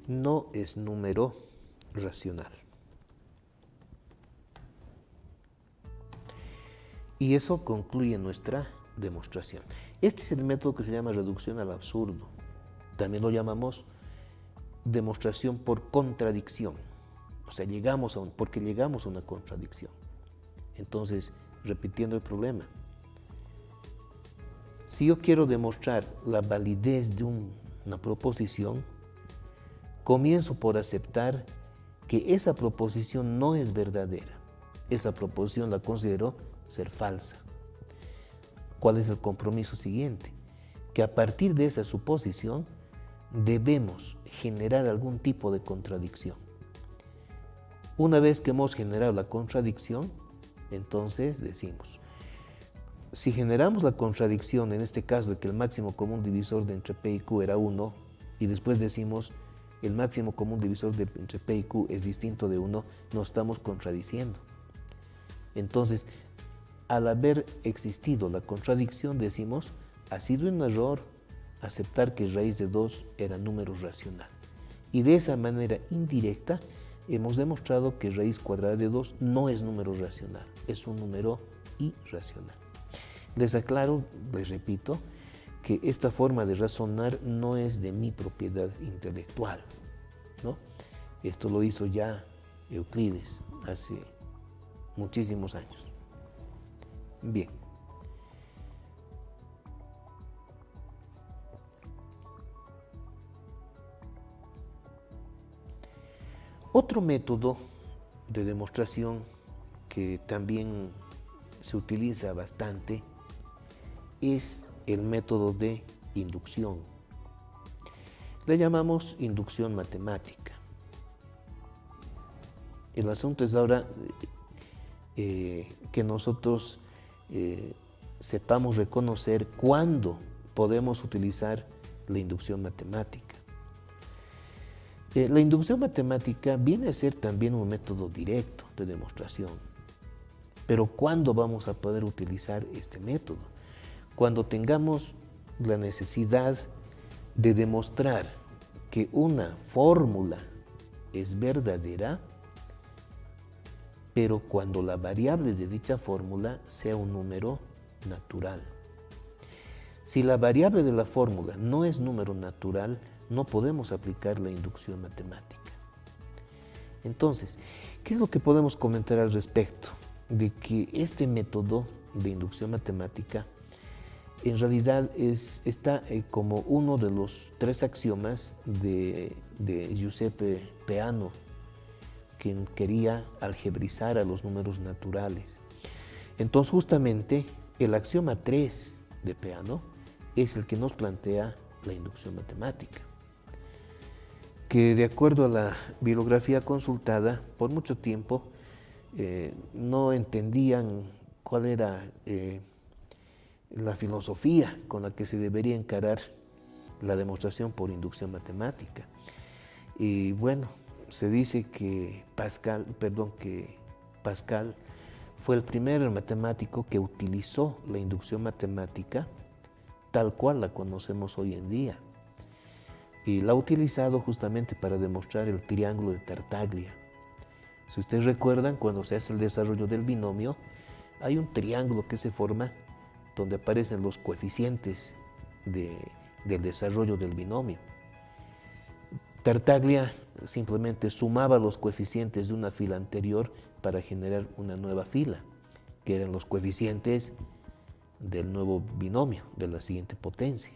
no es número racional. Y eso concluye nuestra demostración. Este es el método que se llama reducción al absurdo. También lo llamamos demostración por contradicción. O sea, porque llegamos a una contradicción. Entonces, repitiendo el problema, si yo quiero demostrar la validez de una proposición, comienzo por aceptar que esa proposición no es verdadera. Esa proposición la considero ser falsa. ¿Cuál es el compromiso siguiente? Que a partir de esa suposición debemos generar algún tipo de contradicción. Una vez que hemos generado la contradicción, entonces decimos, si generamos la contradicción, en este caso de que el máximo común divisor de entre p y q era 1, y después decimos el máximo común divisor de entre p y q es distinto de 1, nos estamos contradiciendo. Entonces, al haber existido la contradicción, decimos, ha sido un error aceptar que raíz de 2 era número racional. Y de esa manera indirecta hemos demostrado que raíz cuadrada de 2 no es número racional, es un número irracional. Les aclaro, les repito, que esta forma de razonar no es de mi propiedad intelectual, ¿no? Esto lo hizo ya Euclides hace muchísimos años. Bien. Otro método de demostración que también se utiliza bastante es el método de inducción. Le llamamos inducción matemática. El asunto es ahora que nosotros sepamos reconocer cuándo podemos utilizar la inducción matemática. La inducción matemática viene a ser también un método directo de demostración. Pero ¿cuándo vamos a poder utilizar este método? Cuando tengamos la necesidad de demostrar que una fórmula es verdadera, pero cuando la variable de dicha fórmula sea un número natural. Si la variable de la fórmula no es número natural, no podemos aplicar la inducción matemática. Entonces, ¿qué es lo que podemos comentar al respecto? De que este método de inducción matemática en realidad está como uno de los 3 axiomas de Giuseppe Peano, quien quería algebrizar a los números naturales. Entonces, justamente, el axioma 3 de Peano es el que nos plantea la inducción matemática, que de acuerdo a la bibliografía consultada, por mucho tiempo no entendían cuál era la filosofía con la que se debería encarar la demostración por inducción matemática. Y bueno, se dice que Pascal fue el primer matemático que utilizó la inducción matemática tal cual la conocemos hoy en día. Y la ha utilizado justamente para demostrar el triángulo de Tartaglia. Si ustedes recuerdan, cuando se hace el desarrollo del binomio, hay un triángulo que se forma donde aparecen los coeficientes del desarrollo del binomio. Tartaglia simplemente sumaba los coeficientes de una fila anterior para generar una nueva fila, que eran los coeficientes del nuevo binomio, de la siguiente potencia.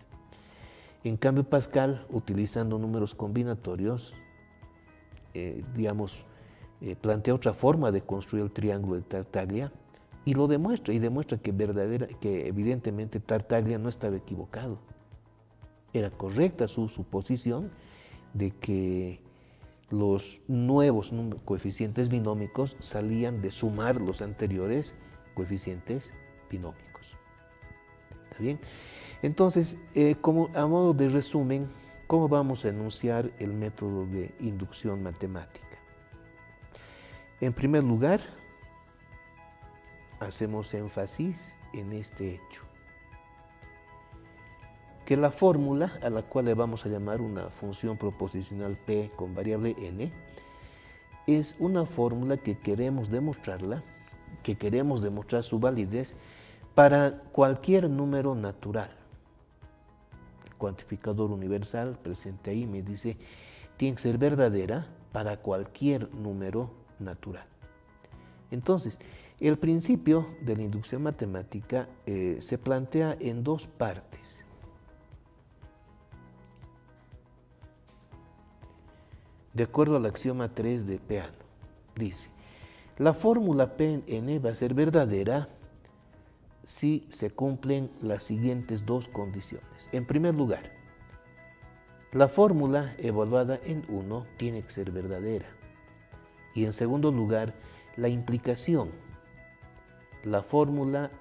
En cambio, Pascal, utilizando números combinatorios, plantea otra forma de construir el triángulo de Tartaglia y lo demuestra, que evidentemente Tartaglia no estaba equivocado. Era correcta su suposición de que los nuevos coeficientes binómicos salían de sumar los anteriores coeficientes binómicos. ¿Está bien? Entonces, como a modo de resumen, ¿cómo vamos a enunciar el método de inducción matemática? En primer lugar, hacemos énfasis en este hecho, que la fórmula a la cual le vamos a llamar una función proposicional P con variable n es una fórmula que queremos demostrar su validez para cualquier número natural. El cuantificador universal presente ahí me dice tiene que ser verdadera para cualquier número natural. Entonces, el principio de la inducción matemática se plantea en 2 partes. De acuerdo al axioma 3 de Peano, dice, la fórmula P en n va a ser verdadera si se cumplen las siguientes 2 condiciones. En primer lugar, la fórmula evaluada en 1 tiene que ser verdadera. Y en segundo lugar, la implicación. La fórmula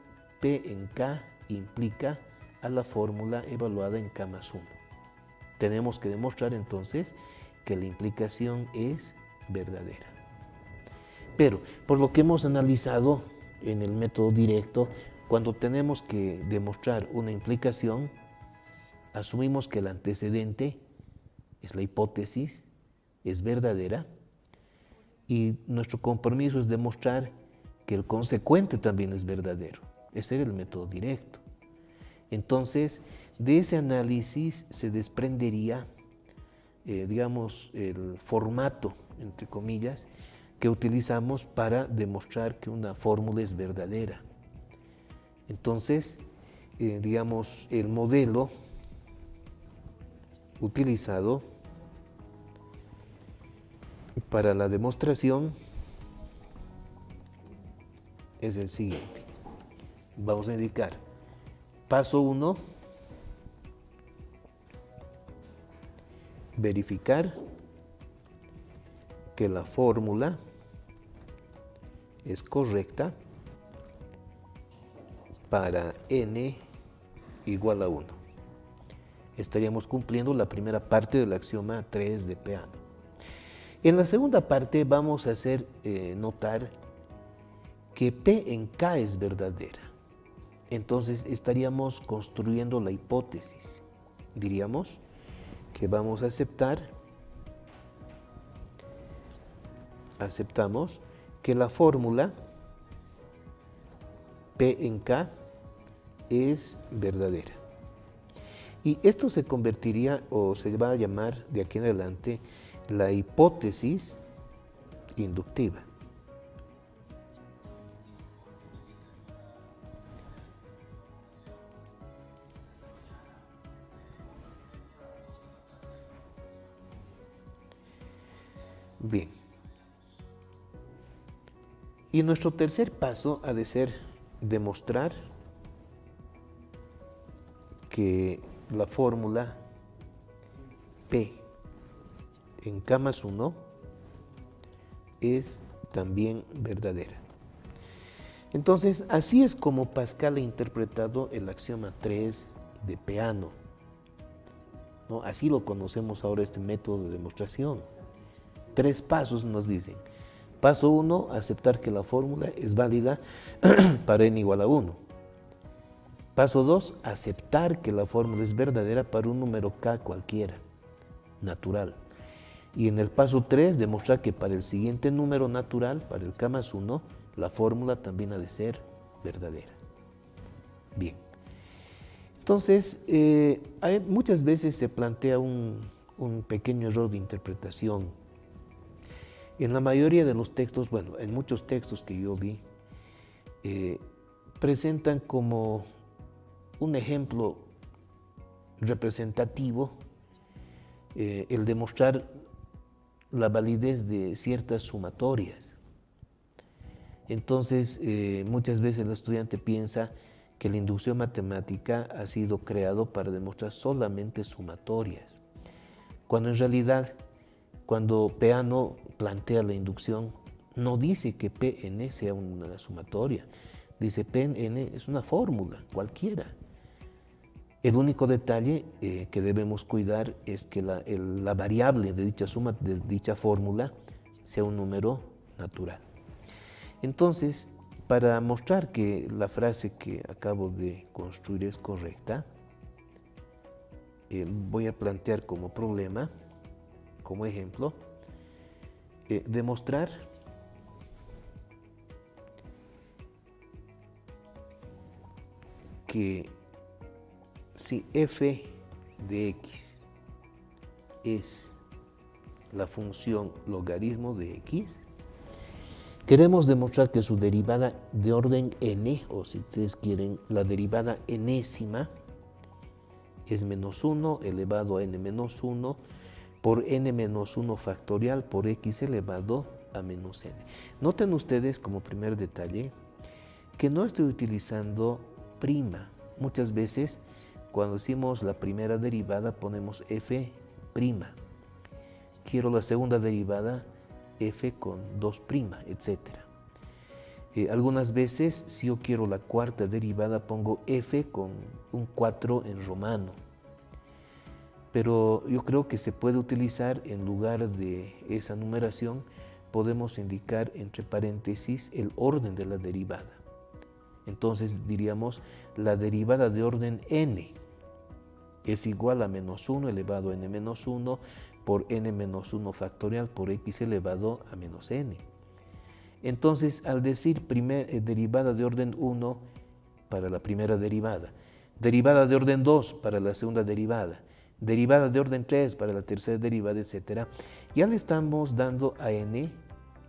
P en K implica a la fórmula evaluada en K más 1. Tenemos que demostrar entonces que la implicación es verdadera. Pero, por lo que hemos analizado en el método directo, cuando tenemos que demostrar una implicación, asumimos que el antecedente es la hipótesis, es verdadera, y nuestro compromiso es demostrar que el consecuente también es verdadero. Ese era el método directo. Entonces, de ese análisis se desprendería, el formato, entre comillas, que utilizamos para demostrar que una fórmula es verdadera. Entonces, el modelo utilizado para la demostración es el siguiente. Vamos a indicar paso 1, verificar que la fórmula es correcta para n igual a 1. Estaríamos cumpliendo la primera parte del axioma 3 de Peano. En la segunda parte vamos a hacer notar que P en K es verdadera. Entonces estaríamos construyendo la hipótesis. Diríamos que vamos a aceptamos que la fórmula P en K es verdadera. Y esto se convertiría, o se va a llamar de aquí en adelante, la hipótesis inductiva. Bien. Y nuestro tercer paso ha de ser demostrar que la fórmula P en K más 1 es también verdadera. Entonces, así es como Pascal ha interpretado el axioma 3 de Peano, ¿no? Así lo conocemos ahora, este método de demostración. 3 pasos nos dicen. Paso 1, aceptar que la fórmula es válida para n igual a 1. Paso 2, aceptar que la fórmula es verdadera para un número k cualquiera, natural. Y en el paso 3, demostrar que para el siguiente número natural, para el k más 1, la fórmula también ha de ser verdadera. Bien. Entonces, muchas veces se plantea un pequeño error de interpretación. En la mayoría de los textos, bueno, en muchos textos que yo vi, presentan como un ejemplo representativo el demostrar la validez de ciertas sumatorias. Entonces, muchas veces el estudiante piensa que la inducción matemática ha sido creado para demostrar solamente sumatorias, cuando en realidad, cuando Peano plantea la inducción, no dice que Pn sea una sumatoria, dice Pn es una fórmula cualquiera. El único detalle que debemos cuidar es que la variable de dicha suma, de dicha fórmula, sea un número natural. Entonces, para mostrar que la frase que acabo de construir es correcta, voy a plantear como problema, como ejemplo, demostrar que si f de x es la función logaritmo de x, queremos demostrar que su derivada de orden n, o si ustedes quieren, la derivada enésima, es menos 1 elevado a n menos 1 por n menos 1 factorial por x elevado a menos n. Noten ustedes como primer detalle que no estoy utilizando prima. Muchas veces cuando decimos la primera derivada ponemos f prima. Quiero la segunda derivada, f con 2 prima, etc. Algunas veces, si yo quiero la cuarta derivada, pongo f con un 4 en romano. Pero yo creo que se puede utilizar, en lugar de esa numeración, podemos indicar entre paréntesis el orden de la derivada. Entonces diríamos, la derivada de orden n es igual a menos 1 elevado a n menos 1 por n menos 1 factorial por x elevado a menos n. Entonces, al decir derivada de orden 1 para la primera derivada, derivada de orden 2 para la segunda derivada, derivada de orden 3 para la tercera derivada, etc., ya le estamos dando a n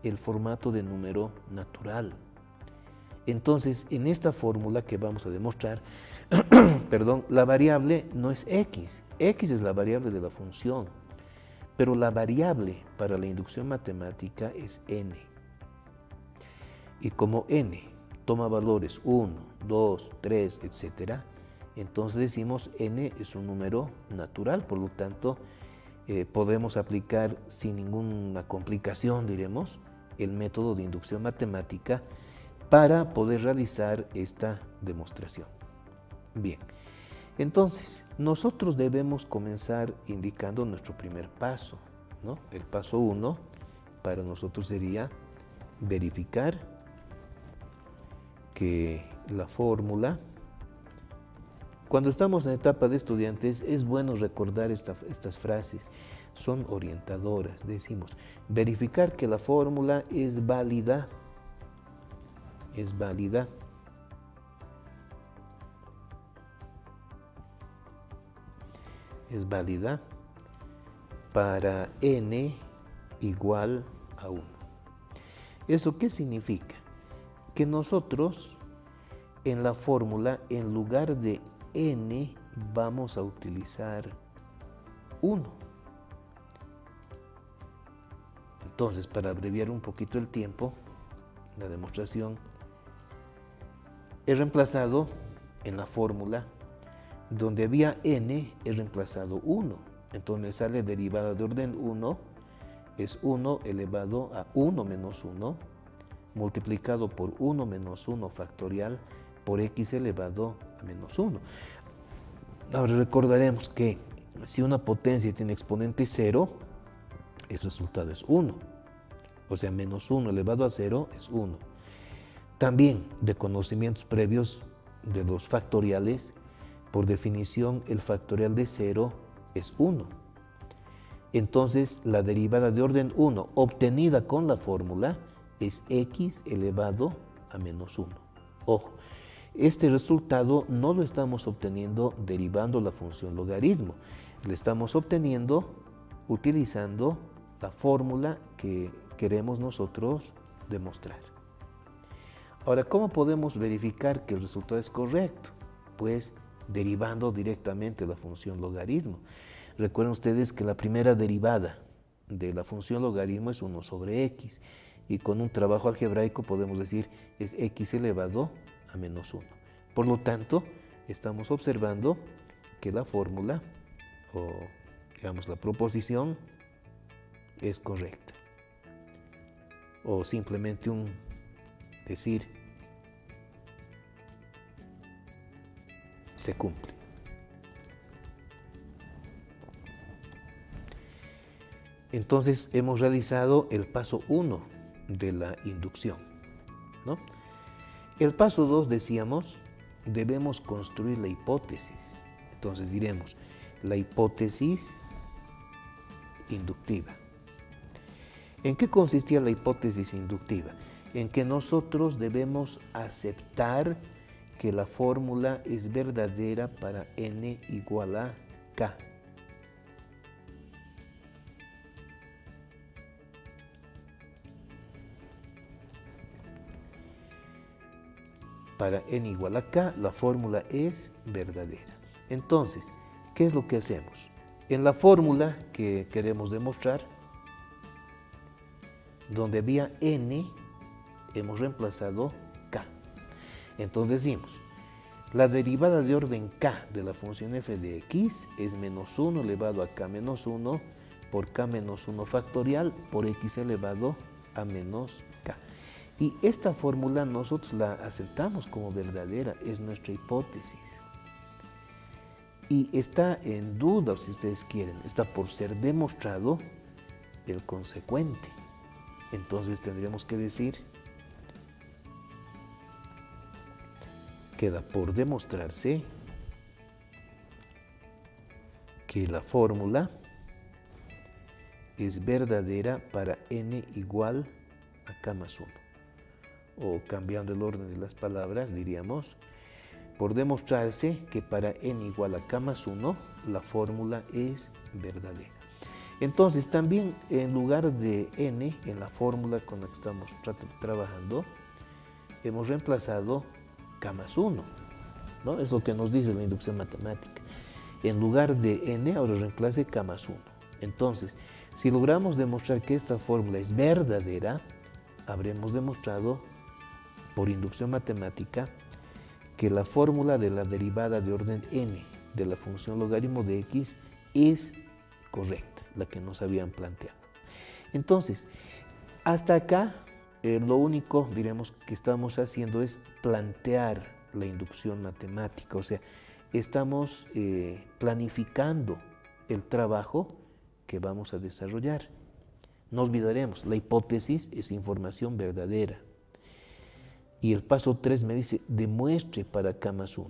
el formato de número natural. Entonces, en esta fórmula que vamos a demostrar, perdón, la variable no es x, x es la variable de la función, pero la variable para la inducción matemática es n. Y como n toma valores 1, 2, 3, etc., entonces decimos n es un número natural, por lo tanto, podemos aplicar sin ninguna complicación, diremos, el método de inducción matemática para poder realizar esta demostración. Bien, entonces nosotros debemos comenzar indicando nuestro primer paso, ¿no? El paso 1 para nosotros sería verificar que la fórmula, cuando estamos en etapa de estudiantes, es bueno recordar estas frases, son orientadoras. Decimos, verificar que la fórmula es válida para n igual a 1. ¿Eso qué significa? Que nosotros en la fórmula, en lugar de n, vamos a utilizar 1. Entonces, para abreviar un poquito el tiempo, la demostración, he reemplazado en la fórmula, donde había n, he reemplazado 1. Entonces me sale derivada de orden 1, es 1 elevado a 1 menos 1, multiplicado por 1 menos 1 factorial por x elevado a menos 1. Ahora recordaremos que si una potencia tiene exponente 0, el resultado es 1. O sea, menos 1 elevado a 0 es 1. También de conocimientos previos de los factoriales, por definición el factorial de 0 es 1. Entonces la derivada de orden 1 obtenida con la fórmula es x elevado a menos 1. Ojo, este resultado no lo estamos obteniendo derivando la función logaritmo, lo estamos obteniendo utilizando la fórmula que queremos nosotros demostrar. Ahora, ¿cómo podemos verificar que el resultado es correcto? Pues derivando directamente la función logaritmo. Recuerden ustedes que la primera derivada de la función logaritmo es 1 sobre x, y con un trabajo algebraico podemos decir es x elevado a menos 1. Por lo tanto, estamos observando que la fórmula, o digamos la proposición, es correcta. O simplemente un decir se cumple. Entonces hemos realizado el paso 1 de la inducción, ¿no? El paso 2, decíamos, debemos construir la hipótesis. Entonces diremos la hipótesis inductiva. ¿En qué consistía la hipótesis inductiva? En que nosotros debemos aceptar que la fórmula es verdadera para n igual a k. Para n igual a k, la fórmula es verdadera. Entonces, ¿qué es lo que hacemos? En la fórmula que queremos demostrar, donde había n, hemos reemplazado k. Entonces decimos, la derivada de orden k de la función f de x es menos 1 elevado a k menos 1 por k menos 1 factorial por x elevado a menos k. Y esta fórmula nosotros la aceptamos como verdadera, es nuestra hipótesis. Y está en duda, si ustedes quieren, está por ser demostrado el consecuente. Entonces tendríamos que decir, queda por demostrarse que la fórmula es verdadera para n igual a k más 1. O cambiando el orden de las palabras, diríamos, por demostrarse que para n igual a k más 1, la fórmula es verdadera. Entonces, también en lugar de n, en la fórmula con la que estamos trabajando, hemos reemplazado k más 1, ¿no? Es lo que nos dice la inducción matemática. En lugar de n, ahora reemplace k más 1. Entonces, si logramos demostrar que esta fórmula es verdadera, habremos demostrado por inducción matemática que la fórmula de la derivada de orden n de la función logaritmo de x es correcta, la que nos habían planteado. Entonces, hasta acá, lo único, diremos, que estamos haciendo es plantear la inducción matemática, o sea, estamos planificando el trabajo que vamos a desarrollar. No olvidaremos, la hipótesis es información verdadera. Y el paso 3 me dice, demuestre para K más 1.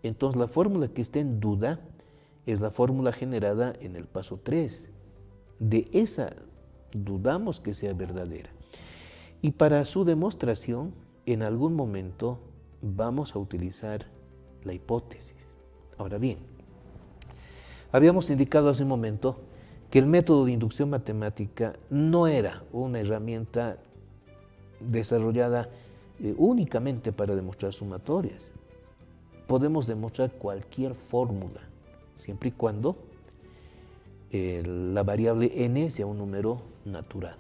Entonces, la fórmula que está en duda es la fórmula generada en el paso 3. De esa dudamos que sea verdadera. Y para su demostración, en algún momento vamos a utilizar la hipótesis. Ahora bien, habíamos indicado hace un momento que el método de inducción matemática no era una herramienta desarrollada únicamente para demostrar sumatorias. Podemos demostrar cualquier fórmula, siempre y cuando la variable n sea un número natural.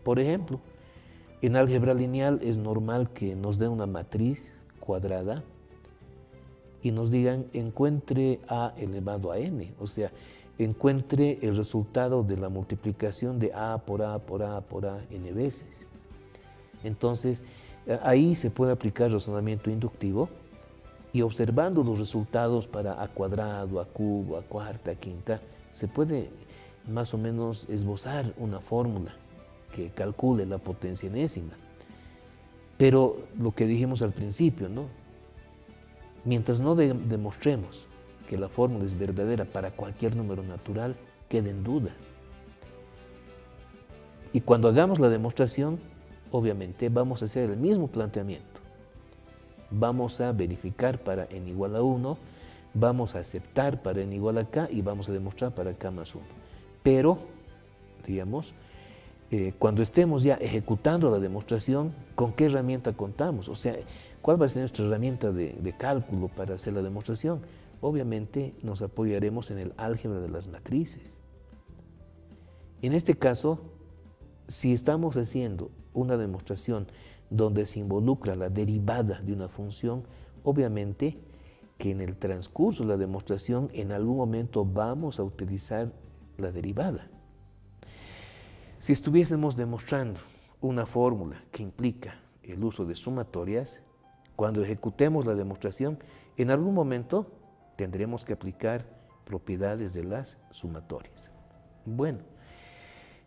Por ejemplo, en álgebra lineal es normal que nos dé una matriz cuadrada y nos digan encuentre a elevado a n, o sea, encuentre el resultado de la multiplicación de a por a por a por a n veces. Entonces, ahí se puede aplicar razonamiento inductivo y observando los resultados para a cuadrado, a cubo, a cuarta, a quinta, se puede más o menos esbozar una fórmula que calcule la potencia enésima. Pero lo que dijimos al principio, ¿no? Mientras no demostremos que la fórmula es verdadera para cualquier número natural, queda en duda. Y cuando hagamos la demostración, obviamente vamos a hacer el mismo planteamiento. Vamos a verificar para n igual a 1, vamos a aceptar para n igual a k y vamos a demostrar para k más 1. Pero, digamos, cuando estemos ya ejecutando la demostración, ¿con qué herramienta contamos? O sea, ¿cuál va a ser nuestra herramienta de cálculo para hacer la demostración? Obviamente nos apoyaremos en el álgebra de las matrices. En este caso, si estamos haciendo una demostración donde se involucra la derivada de una función, obviamente que en el transcurso de la demostración en algún momento vamos a utilizar la derivada. Si estuviésemos demostrando una fórmula que implica el uso de sumatorias, cuando ejecutemos la demostración, en algún momento tendremos que aplicar propiedades de las sumatorias. Bueno,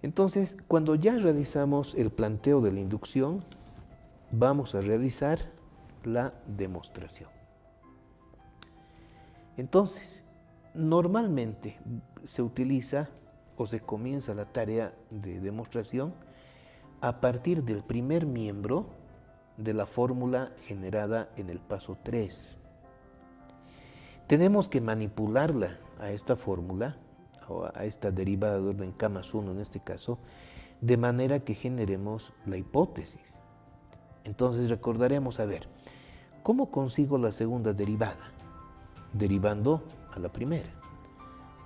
entonces, cuando ya realizamos el planteo de la inducción, vamos a realizar la demostración. Entonces, normalmente se utiliza o se comienza la tarea de demostración a partir del primer miembro de la fórmula generada en el paso 3. Tenemos que manipularla a esta fórmula, o a esta derivada de orden k más 1 en este caso, de manera que generemos la hipótesis. Entonces recordaremos, a ver, ¿cómo consigo la segunda derivada? Derivando a la primera.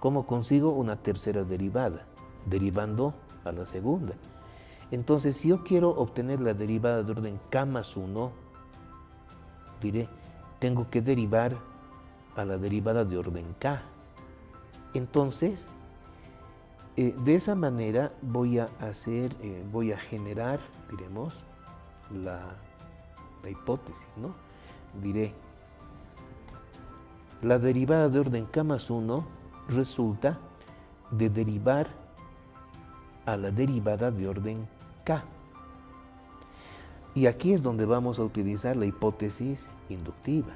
¿Cómo consigo una tercera derivada? Derivando a la segunda. Entonces, si yo quiero obtener la derivada de orden k más 1, diré, tengo que derivar a la derivada de orden k. Entonces, de esa manera voy a generar, diremos, la hipótesis, ¿no? Diré, la derivada de orden k más 1 resulta de derivar a la derivada de orden k. Y aquí es donde vamos a utilizar la hipótesis inductiva.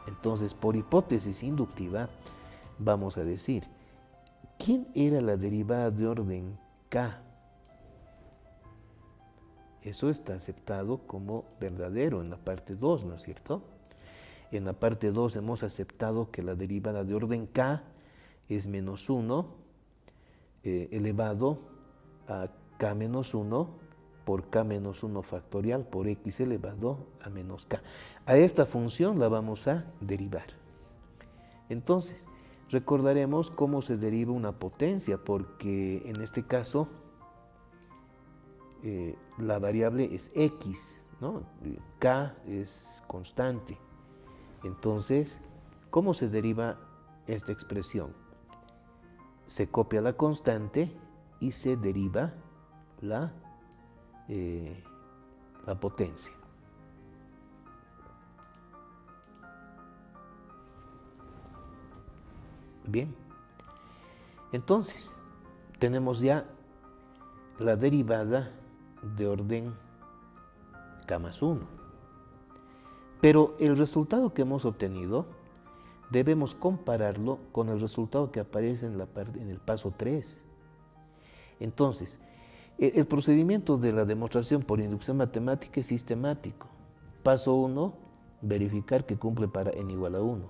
Entonces, por hipótesis inductiva, vamos a decir, ¿quién era la derivada de orden k? Eso está aceptado como verdadero en la parte 2, ¿no es cierto? En la parte 2 hemos aceptado que la derivada de orden k es menos 1 elevado a k menos 1 por k menos 1 factorial por x elevado a menos k. A esta función la vamos a derivar. Entonces, recordaremos cómo se deriva una potencia, porque en este caso la variable es x, ¿no? K es constante. Entonces, ¿cómo se deriva esta expresión? se copia la constante y se deriva la potencia. Bien, entonces tenemos ya la derivada de orden k más 1. Pero el resultado que hemos obtenido debemos compararlo con el resultado que aparece en el paso 3. Entonces, el procedimiento de la demostración por inducción matemática es sistemático. Paso 1, verificar que cumple para n igual a 1.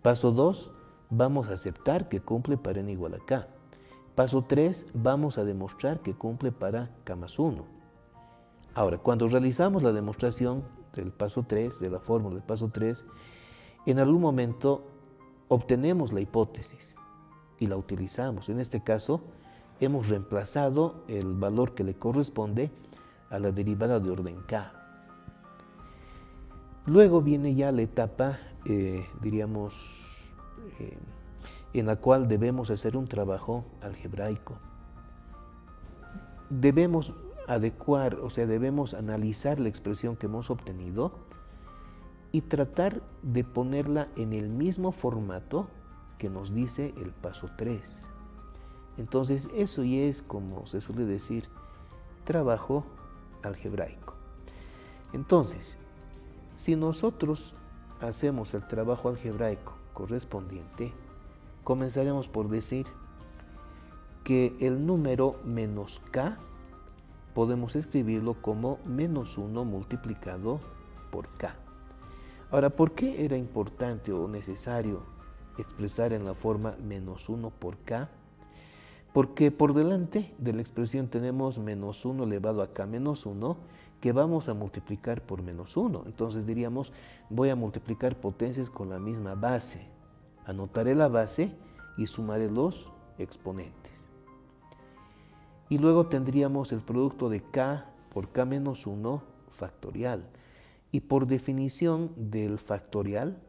Paso 2, vamos a aceptar que cumple para n igual a k. Paso 3, vamos a demostrar que cumple para k más 1. Ahora, cuando realizamos la demostración del paso 3, de la fórmula del paso 3, en algún momento obtenemos la hipótesis y la utilizamos. En este caso, hemos reemplazado el valor que le corresponde a la derivada de orden k. Luego viene ya la etapa, en la cual debemos hacer un trabajo algebraico. Debemos adecuar, o sea, debemos analizar la expresión que hemos obtenido y tratar de ponerla en el mismo formato que nos dice el paso 3. Entonces, eso ya es, como se suele decir, trabajo algebraico. Entonces, si nosotros hacemos el trabajo algebraico correspondiente, comenzaremos por decir que el número menos k podemos escribirlo como menos 1 multiplicado por k. Ahora, ¿por qué era importante o necesario expresar en la forma menos 1 por k? Porque por delante de la expresión tenemos menos 1 elevado a k menos 1 que vamos a multiplicar por menos 1. Entonces diríamos, voy a multiplicar potencias con la misma base. Anotaré la base y sumaré los exponentes. Y luego tendríamos el producto de k por k menos 1 factorial. Y por definición del factorial,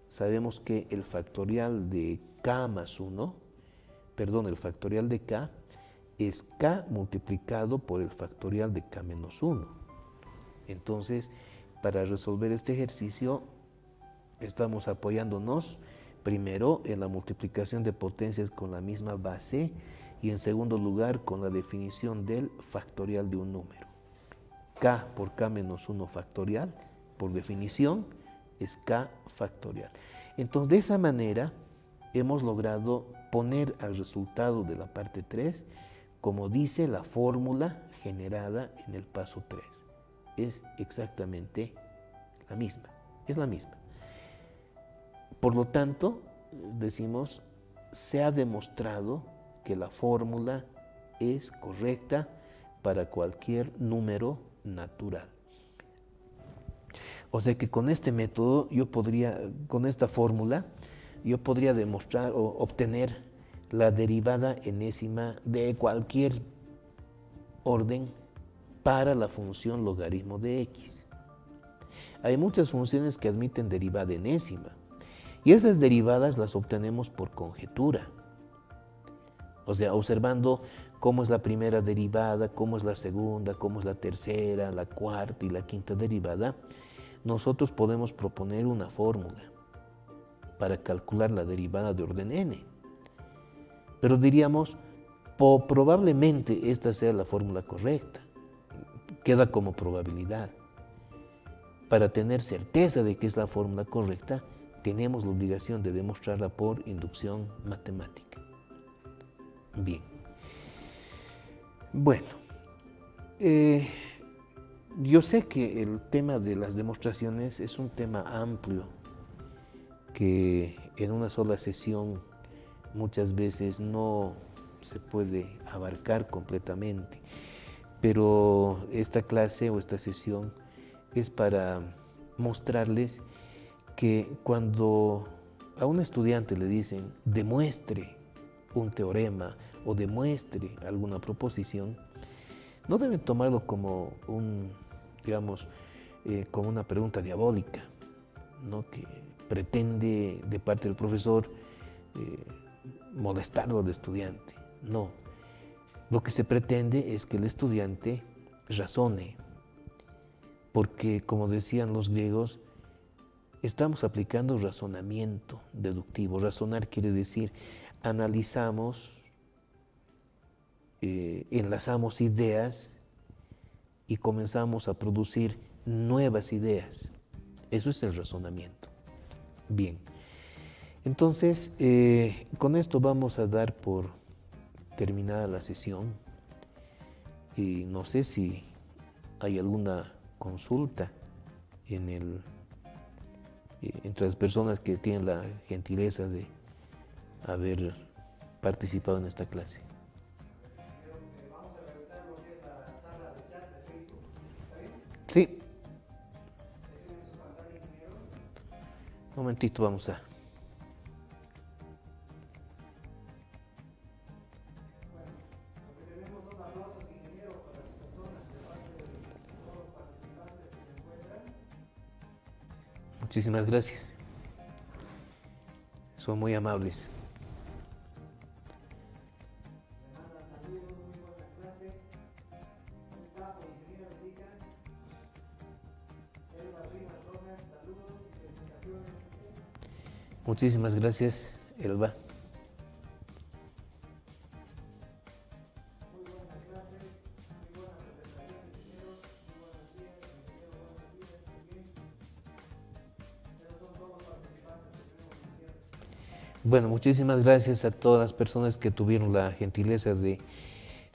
sabemos que el factorial de k más 1, el factorial de k es k multiplicado por el factorial de k menos 1. Entonces, para resolver este ejercicio, estamos apoyándonos primero en la multiplicación de potencias con la misma base y en segundo lugar con la definición del factorial de un número. K por k menos 1 factorial, por definición, es k factorial. Entonces, de esa manera, hemos logrado poner al resultado de la parte 3, como dice la fórmula generada en el paso 3. Es exactamente la misma, es la misma. Por lo tanto, decimos, se ha demostrado que la fórmula es correcta para cualquier número natural. O sea que con este método, con esta fórmula, yo podría demostrar o obtener la derivada enésima de cualquier orden para la función logaritmo de x. Hay muchas funciones que admiten derivada enésima y esas derivadas las obtenemos por conjetura. O sea, observando cómo es la primera derivada, cómo es la segunda, cómo es la tercera, la cuarta y la quinta derivada, nosotros podemos proponer una fórmula para calcular la derivada de orden n. Pero diríamos, probablemente esta sea la fórmula correcta. Queda como probabilidad. Para tener certeza de que es la fórmula correcta, tenemos la obligación de demostrarla por inducción matemática. Bien. Bueno, yo sé que el tema de las demostraciones es un tema amplio que en una sola sesión muchas veces no se puede abarcar completamente, pero esta clase o esta sesión es para mostrarles que cuando a un estudiante le dicen demuestre un teorema o demuestre alguna proposición, no deben tomarlo como como una pregunta diabólica, ¿no? Que pretende de parte del profesor molestarlo al estudiante, no. Lo que se pretende es que el estudiante razone, porque como decían los griegos, estamos aplicando razonamiento deductivo. Razonar quiere decir analizamos, enlazamos ideas y comenzamos a producir nuevas ideas. Eso es el razonamiento. Bien, entonces con esto vamos a dar por terminada la sesión y no sé si hay alguna consulta entre las personas que tienen la gentileza de haber participado en esta clase. Vamos a revisar lo que es la sala de chat de Facebook. ¿Está bien? Sí. ¿Tienen su pantalla, ingeniero? Un momentito, vamos a... Bueno, lo que tenemos son aplausos, ingeniero, para las personas de parte de todos los participantes que se encuentran. Muchísimas gracias. Son muy amables. Le mandan saludos, muy buena clase. Un capo, ingeniero, diga. Elba Rivas Rojas, saludos y felicitaciones. Muchísimas gracias, Elba. Muy buena clase, muy buena presentación, ingeniero. Muy buenos días, ingeniero, buenos días, muy bien. Esos son todos los participantes que tenemos en cierre. Bueno, muchísimas gracias a todas las personas que tuvieron la gentileza de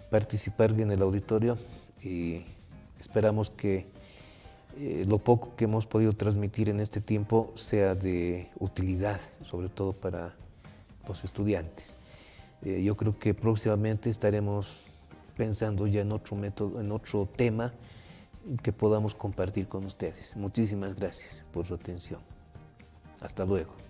participar en el auditorio y esperamos que lo poco que hemos podido transmitir en este tiempo sea de utilidad, sobre todo para los estudiantes. Yo creo que próximamente estaremos pensando ya en otro método, en otro tema que podamos compartir con ustedes. Muchísimas gracias por su atención. Hasta luego.